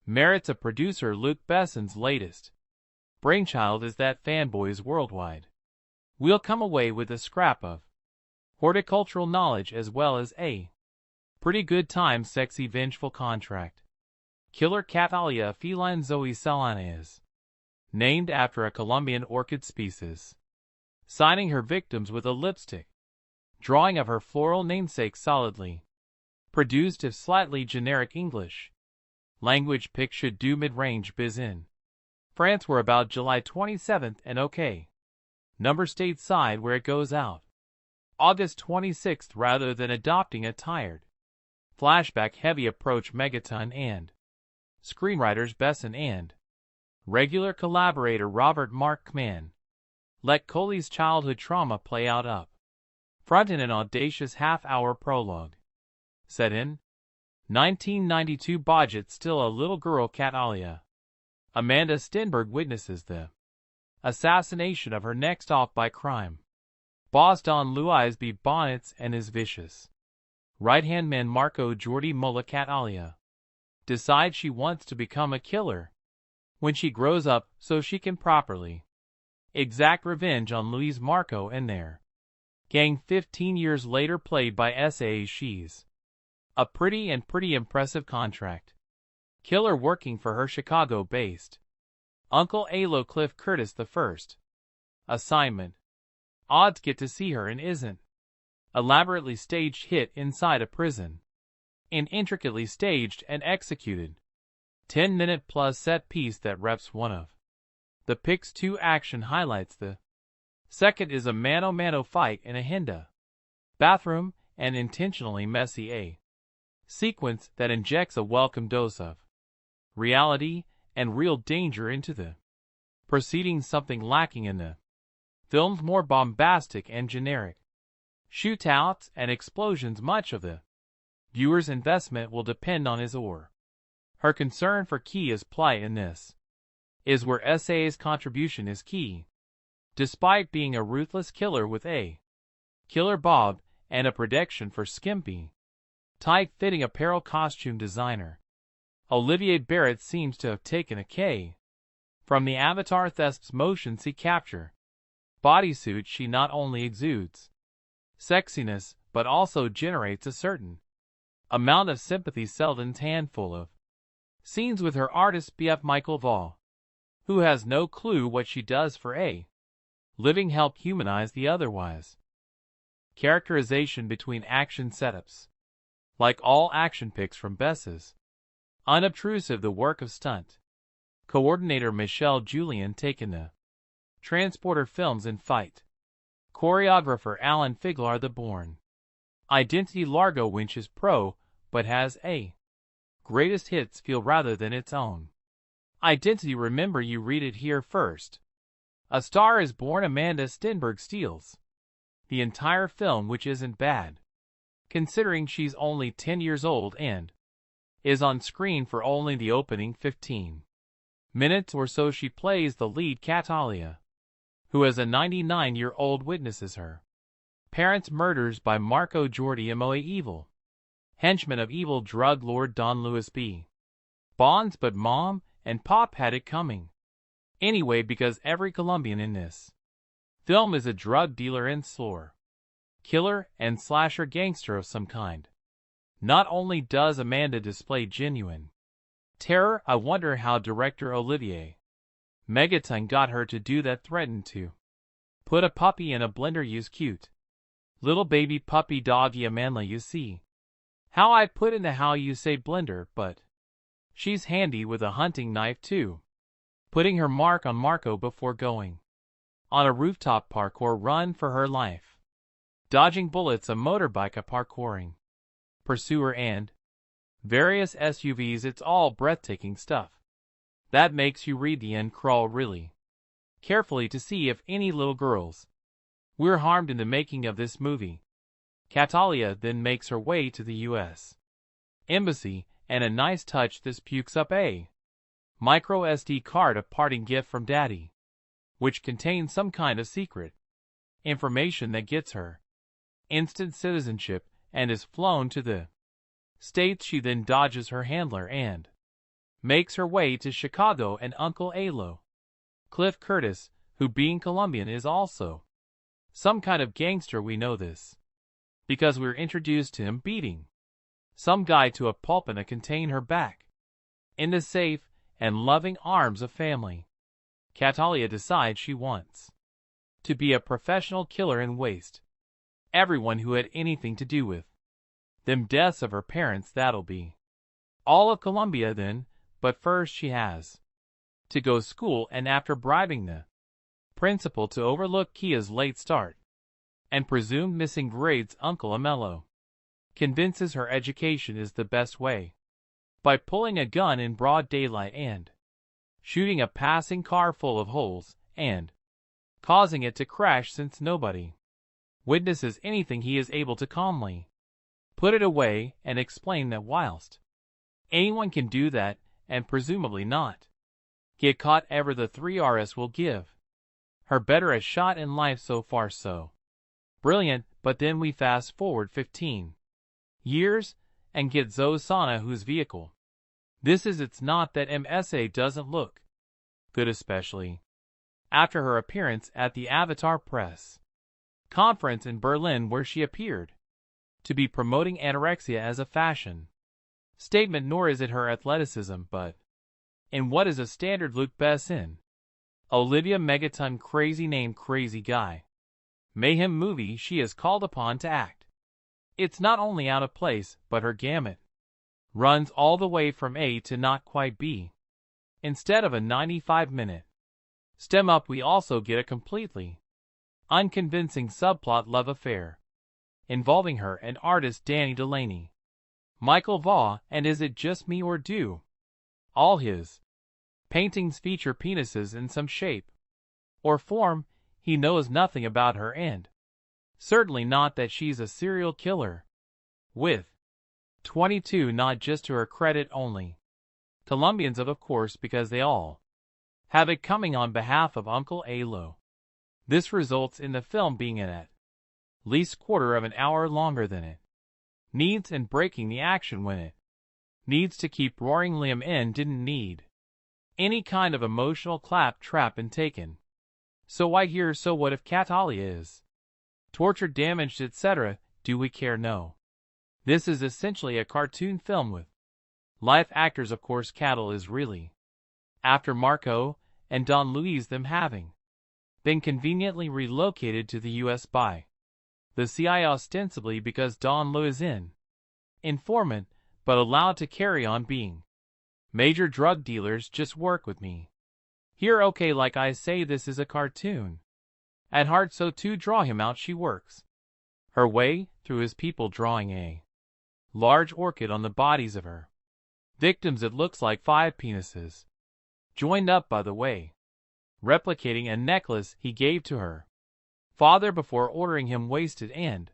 merits of producer Luc Besson's latest brainchild is that fanboys worldwide will come away with a scrap of horticultural knowledge as well as a pretty good time. Sexy vengeful contract killer Catalia feline. Zoe Saldana is named after a Colombian orchid species, signing her victims with a lipstick drawing of her floral namesake. Solidly produced, if slightly generic English language pick should do mid-range biz in France. We're about July 27th and okay number stateside where it goes out. August 26th rather than adopting a tired, flashback-heavy approach. Megaton and screenwriters Besson and regular collaborator Robert Mark Kman let Coley's childhood trauma play out up front in an audacious half-hour prologue. Set in 1992, budget still a little girl Catalia. Amanda Stenberg witnesses the assassination of her next off by crime boss Don Luis B. Bonnets and his vicious right-hand man Marco Jordi Mola. Catalia decides she wants to become a killer when she grows up so she can properly exact revenge on Luis, Marco, and their gang. 15 years later, played by S.A. She's a pretty impressive contract killer working for her Chicago-based Uncle Alo. Cliff Curtis the first assignment. Odds get to see her and isn't elaborately staged hit inside a prison. An intricately staged and executed 10-minute plus set piece that reps one of the Pix 2 action highlights. The second is a mano-mano fight in a Hinda bathroom, an intentionally messy a sequence that injects a welcome dose of reality and real danger into the proceedings, something lacking in the film's more bombastic and generic shootouts and explosions. Much of the viewer's investment will depend on his or her concern for Kia's plight, in this is where S.A.'s contribution is key. Despite being a ruthless killer with a killer bob and a predilection for skimpy, tight-fitting apparel, costume designer Olivier Barrett seems to have taken a K from the Avatar Thesp's motion sea capture bodysuit. She not only exudes sexiness but also generates a certain amount of sympathy. Selden's handful of scenes with her artist BF Michael Vall, who has no clue what she does for a living, help humanize the otherwise characterization between action setups. Like all action pics from Bess's unobtrusive, the work of stunt coordinator Michelle Julian, taken the Transporter films and fight choreographer Alan Figlar. The Bourne Identity Largo Winch's pro, but has a greatest hits feel rather than its own identity. Remember, you read it here first. A Star is Born. Amanda Stenberg steals the entire film, which isn't bad considering she's only 10 years old and is on screen for only the opening 15 minutes or so. She plays the lead, Catalia, who as a 99-year-old witnesses her parents' murders by Marco Jordi Mola, evil henchman of evil drug lord Don Luis B. Bonds. But Mom and Pop had it coming anyway, because every Colombian in this film is a drug dealer and slore killer and slasher gangster of some kind. Not only does Amanda display genuine terror, I wonder how director Olivier Megaton got her to do that. Threatened to put a puppy in a blender. Use cute little baby puppy doggy Amanda. You see how I put into how you say blender, but she's handy with a hunting knife too, putting her mark on Marco before going on a rooftop parkour run for her life, dodging bullets, a motorbike, a parkouring pursuer, and various SUVs. It's all breathtaking stuff that makes you read the end crawl really carefully to see if any little girls were harmed in the making of this movie. Catalia then makes her way to the U.S. Embassy, and a nice touch, this pukes up a micro SD card, a parting gift from Daddy, which contains some kind of secret information that gets her instant citizenship and is flown to the States. She then dodges her handler and makes her way to Chicago and Uncle Alo, Cliff Curtis, who being Colombian is also some kind of gangster. We know this because we're introduced to him beating some guy to a pulp and contain her back in the safe and loving arms of family. Catalia decides she wants to be a professional killer and waste everyone who had anything to do with them deaths of her parents. That'll be all of Colombia then, but first she has to go school, and after bribing the principal to overlook Kia's late start, and presumed missing grades Uncle Amello. Convinces her education is the best way. By pulling a gun in broad daylight and shooting a passing car full of holes, and causing it to crash since nobody witnesses anything, he is able to calmly put it away and explain that whilst anyone can do that and presumably not get caught ever, the 3RS will give her better a shot in life. So far so brilliant, but then we fast forward 15 years and get Zoe Saldana, whose vehicle this is. It's not that MSA doesn't look good, especially after her appearance at the Avatar press conference in Berlin, where she appeared to be promoting anorexia as a fashion statement, nor is it her athleticism, but in what is a standard Luc Besson, Olivia Megaton crazy name crazy guy mayhem movie she is called upon to act. It's not only out of place, but her gamut runs all the way from A to not quite B. Instead of a 95-minute stem up, we also get a completely unconvincing subplot love affair involving her and artist Danny Delaney, Michael Vaugh. And is it just me, or do all his paintings feature penises in some shape or form? He knows nothing about her, and certainly not that she's a serial killer. With 22 not just to her credit only Colombians of course, because they all have it coming on behalf of Uncle Alo. This results in the film being at least quarter of an hour longer than it needs, and breaking the action when it needs to keep roaring. Liam N didn't need any kind of emotional clap trap and taken. So why here? So what if Catalia is tortured, damaged, etc.? Do we care? No. This is essentially a cartoon film with live actors. Of course, Cattle is really after Marco and Don Luis, them having been conveniently relocated to the U.S. by the CIA, ostensibly because Don Lu is in informant, but allowed to carry on being major drug dealers. Just work with me here, okay? Like I say, this is a cartoon at heart, so to draw him out, she works her way through his people, drawing a large orchid on the bodies of her victims. It looks like 5 penises joined up, by the way, replicating a necklace he gave to her father before ordering him wasted, and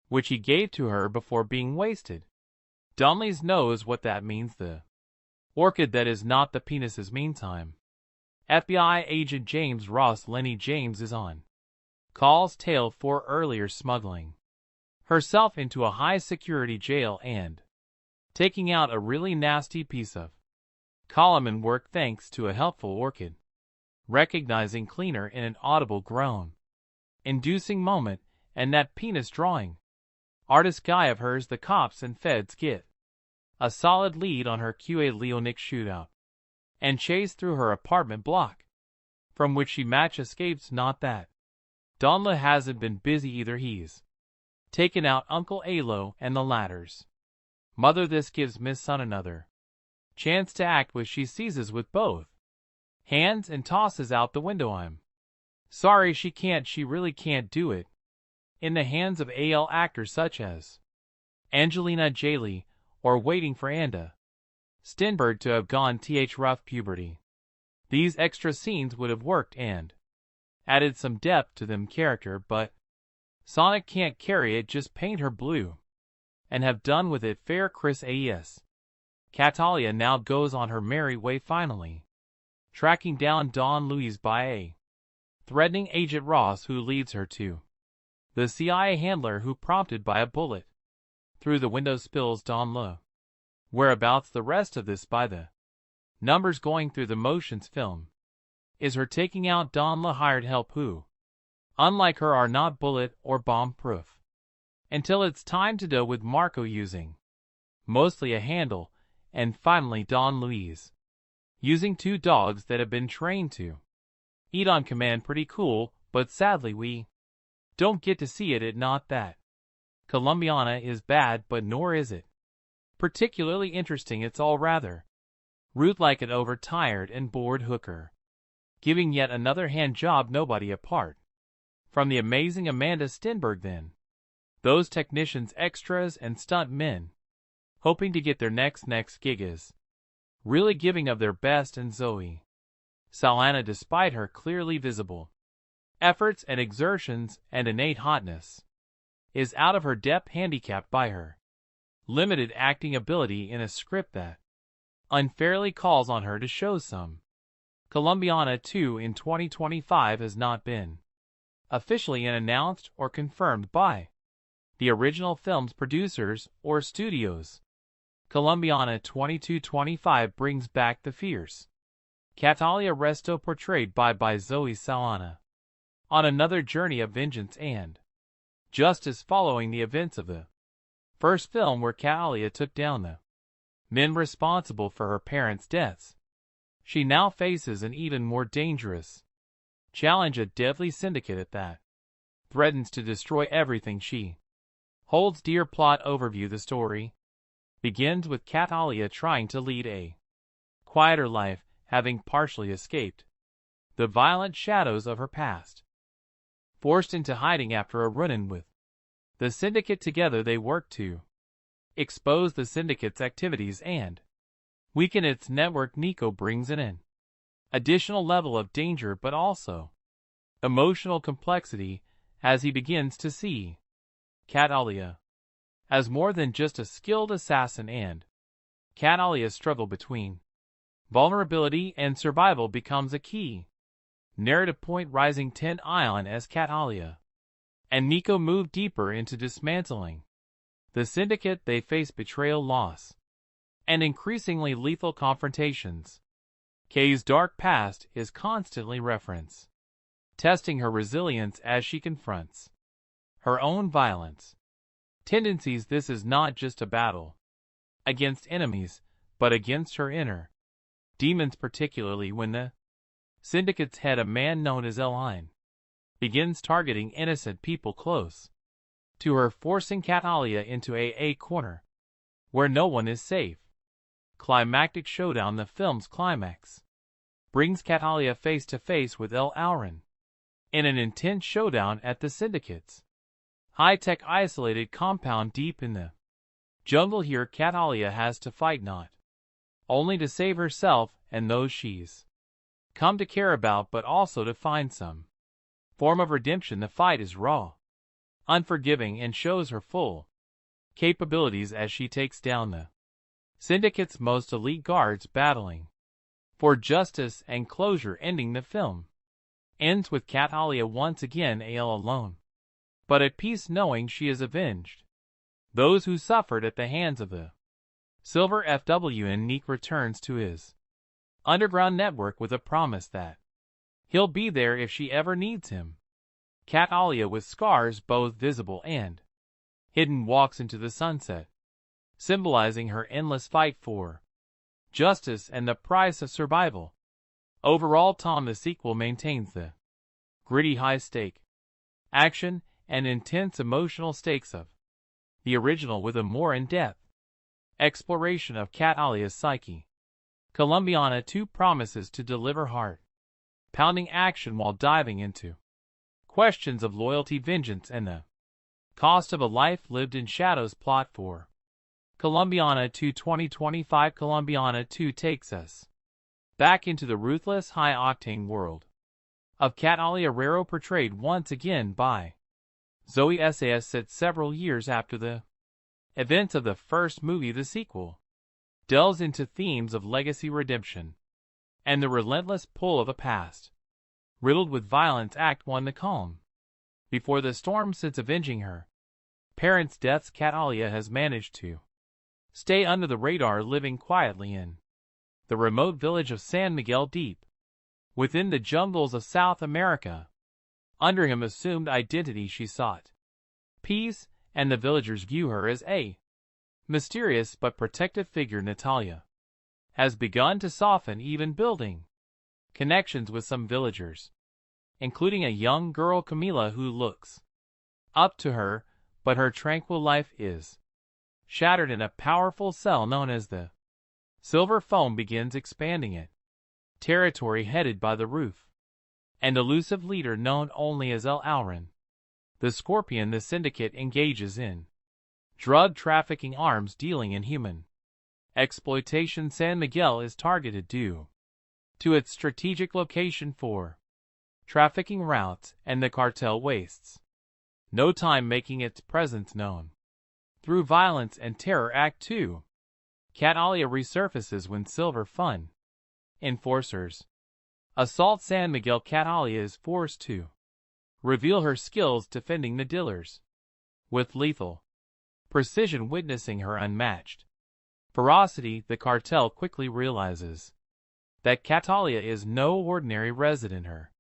which he gave to her before being wasted. Donnelly's knows what that means. The orchid that is not the penises. Meantime, FBI agent James Ross Lenny James is on call's tail for earlier smuggling herself into a high-security jail and taking out a really nasty piece of column work thanks to a helpful orchid recognizing cleaner in an audible groan-inducing moment, and that penis drawing artist guy of hers. The cops and feds get a solid lead on her QA Leonic shootout and chase through her apartment block, from which she match escapes. Not that Donla hasn't been busy either. He's taken out Uncle Alo and the latter's mother. This gives Miss Sun another chance to act, which she seizes with both hands and tosses out the window. I'm sorry, she can't, she really can't do it in the hands of AL actors such as Angelina Jolie or Waiting for Anda Stenberg to have gone rough puberty. These extra scenes would have worked and added some depth to them character, but Sonic can't carry it. Just paint her blue and have done with it. Fair Chris A.S. Catalia now goes on her merry way, finally tracking down Don Luis by a threatening Agent Ross, who leads her to the CIA handler, who, prompted by a bullet through the window, spills Don Lu whereabouts. The rest of this, by the numbers going through the motions film, is her taking out Don Lu hired help who, unlike her, are not bullet or bomb proof, until it's time to deal with Marco using mostly a handle, and finally Don Luis using 2 dogs that have been trained to eat on command. Pretty cool, but sadly we don't get to see it. Not that Colombiana is bad, but nor is it particularly interesting. It's all rather rude, like an overtired and bored hooker giving yet another hand job, nobody apart from the amazing Amanda Stenberg then. Those technicians, extras, and stunt men, hoping to get their next gig is really giving of their best, and Zoe Saldana, despite her clearly visible efforts and exertions and innate hotness, is out of her depth, handicapped by her limited acting ability in a script that unfairly calls on her to show some. Colombiana 2 in 2025 has not been officially announced or confirmed by the original film's producers or studios. Colombiana 2225 brings back the fierce Catalia Resto portrayed by Zoe Saldana on another journey of vengeance and justice following the events of the first film, where Catalia took down the men responsible for her parents' deaths. She now faces an even more dangerous challenge, a deadly syndicate that threatens to destroy everything she holds dear. Plot overview: the story begins with Catalia trying to lead a quieter life, having partially escaped the violent shadows of her past. Forced into hiding after a run-in with the syndicate, together they work to expose the syndicate's activities and weaken its network. Nico brings an additional level of danger but also emotional complexity as he begins to see Catalia as more than just a skilled assassin, and Catalia's struggle between vulnerability and survival becomes a key narrative point, rising 10 ion as Catalia and Nico move deeper into dismantling the syndicate. They face betrayal, loss, and increasingly lethal confrontations. Kay's dark past is constantly referenced, testing her resilience as she confronts her own violence tendencies. This is not just a battle against enemies, but against her inner demons, particularly when the syndicate's head, a man known as Eline, begins targeting innocent people close to her, forcing Catalia into a corner where no one is safe. Climactic showdown: the film's climax brings Catalia face to face with El Auron in an intense showdown at the syndicate's high-tech isolated compound deep in the jungle. Here Catalia has to fight not only to save herself and those she's come to care about, but also to find some form of redemption. The fight is raw, unforgiving, and shows her full capabilities as she takes down the syndicate's most elite guards, battling for justice and closure. Ending: the film ends with Catalia once again alone, but at peace, knowing she has avenged those who suffered at the hands of the Silver FW, and Nick returns to his underground network with a promise that he'll be there if she ever needs him. Catalia, with scars both visible and hidden, walks into the sunset, symbolizing her endless fight for justice and the price of survival. Overall, Tom, the sequel maintains the gritty, high-stake action and intense emotional stakes of the original, with a more in-depth exploration of Catalia's psyche. Colombiana 2 promises to deliver heart-pounding action while diving into questions of loyalty, vengeance, and the cost of a life lived in shadows. Plot for Colombiana 2 2025. Colombiana 2 takes us back into the ruthless, high-octane world of Catalia Rero, portrayed once again by Zoe Saldana. Set several years after the events of the first movie, the sequel delves into themes of legacy, redemption, and the relentless pull of a past riddled with violence. Act 1: the calm before the storm. Since avenging her parents' deaths, Catalia has managed to stay under the radar, living quietly in the remote village of San Miguel, deep within the jungles of South America. Under him assumed identity, she sought peace, and the villagers view her as a mysterious but protective figure. Natalia has begun to soften, even building connections with some villagers, including a young girl, Camila, who looks up to her, but her tranquil life is shattered in a powerful cell known as the Silver Foam begins expanding it territory headed by the roof and elusive leader known only as El Alran. The Scorpion the syndicate engages in drug trafficking, arms dealing, and human exploitation. San Miguel is targeted due to its strategic location for trafficking routes, and the cartel wastes no time making its presence known. Through violence and terror, Act 2. Catalia resurfaces when Silver Fun enforcers assault San Miguel. Catalia is forced to reveal her skills defending the dealers with lethal precision. Witnessing her unmatched ferocity, the cartel quickly realizes that Catalia is no ordinary resident. Her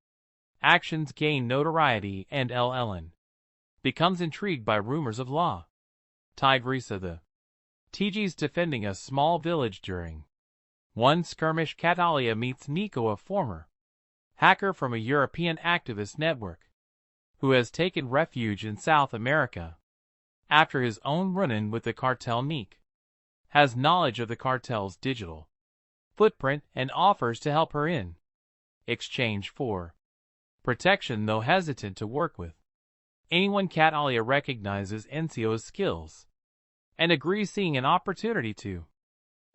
actions gain notoriety, and El Ellen becomes intrigued by rumors of La Tigresa, the TG's defending a small village. During one skirmish, Catalia meets Nico, a former hacker from a European activist network who has taken refuge in South America after his own run-in with the cartel. Nico has knowledge of the cartel's digital footprint and offers to help her in exchange for protection, though hesitant to work with anyone. Catalia recognizes Encio's skills and agrees, seeing an opportunity to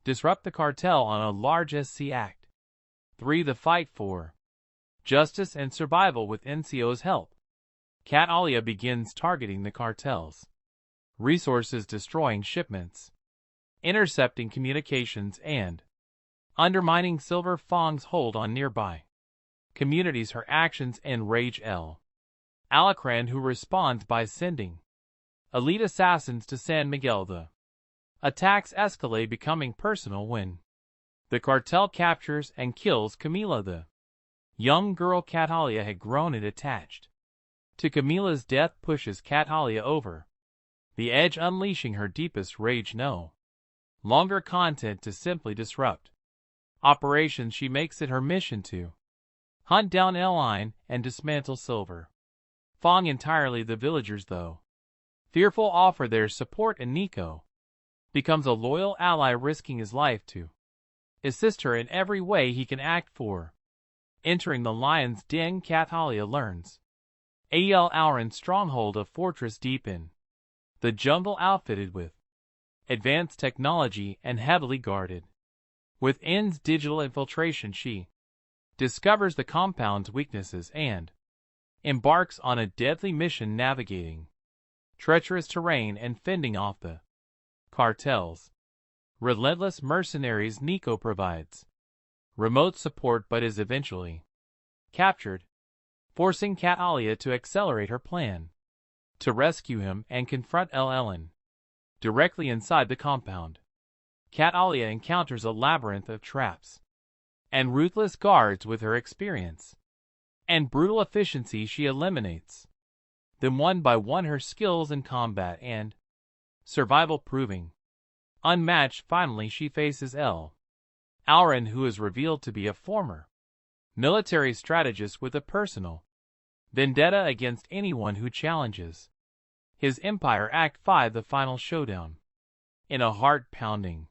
disrupt the cartel on a large SC. Act 3. The fight for justice and survival. With Encio's help, Catalia begins targeting the cartel's resources, destroying shipments, intercepting communications, and undermining Silver Fang's hold on nearby communities. Her actions enrage El Alacran, who responds by sending elite assassins to San Miguel. The attacks escalate, becoming personal when the cartel captures and kills Camila, the young girl Catalia had grown and attached to. Camila's death pushes Catalia over the edge, unleashing her deepest rage. No longer content to simply disrupt operations, she makes it her mission to hunt down Eline and dismantle Silver Fang entirely. The villagers, though fearful, offer their support, and Nico becomes a loyal ally, risking his life to assist her in every way he can. Act 4. Entering the Lion's Den, Catalia learns El Alran's stronghold, a fortress deep in the jungle, outfitted with advanced technology and heavily guarded. With N's digital infiltration, she discovers the compound's weaknesses and embarks on a deadly mission, navigating treacherous terrain and fending off the cartel's relentless mercenaries. Nico provides remote support but is eventually captured, forcing Catalia to accelerate her plan to rescue him and confront El Ellen directly inside the compound. Catalia encounters a labyrinth of traps and ruthless guards. With her experience and brutal efficiency, she eliminates them one by one, her skills in combat and survival proving unmatched. Finally, she faces El Alran, who is revealed to be a former military strategist with a personal vendetta against anyone who challenges his empire. Act 5. The final showdown. In a heart-pounding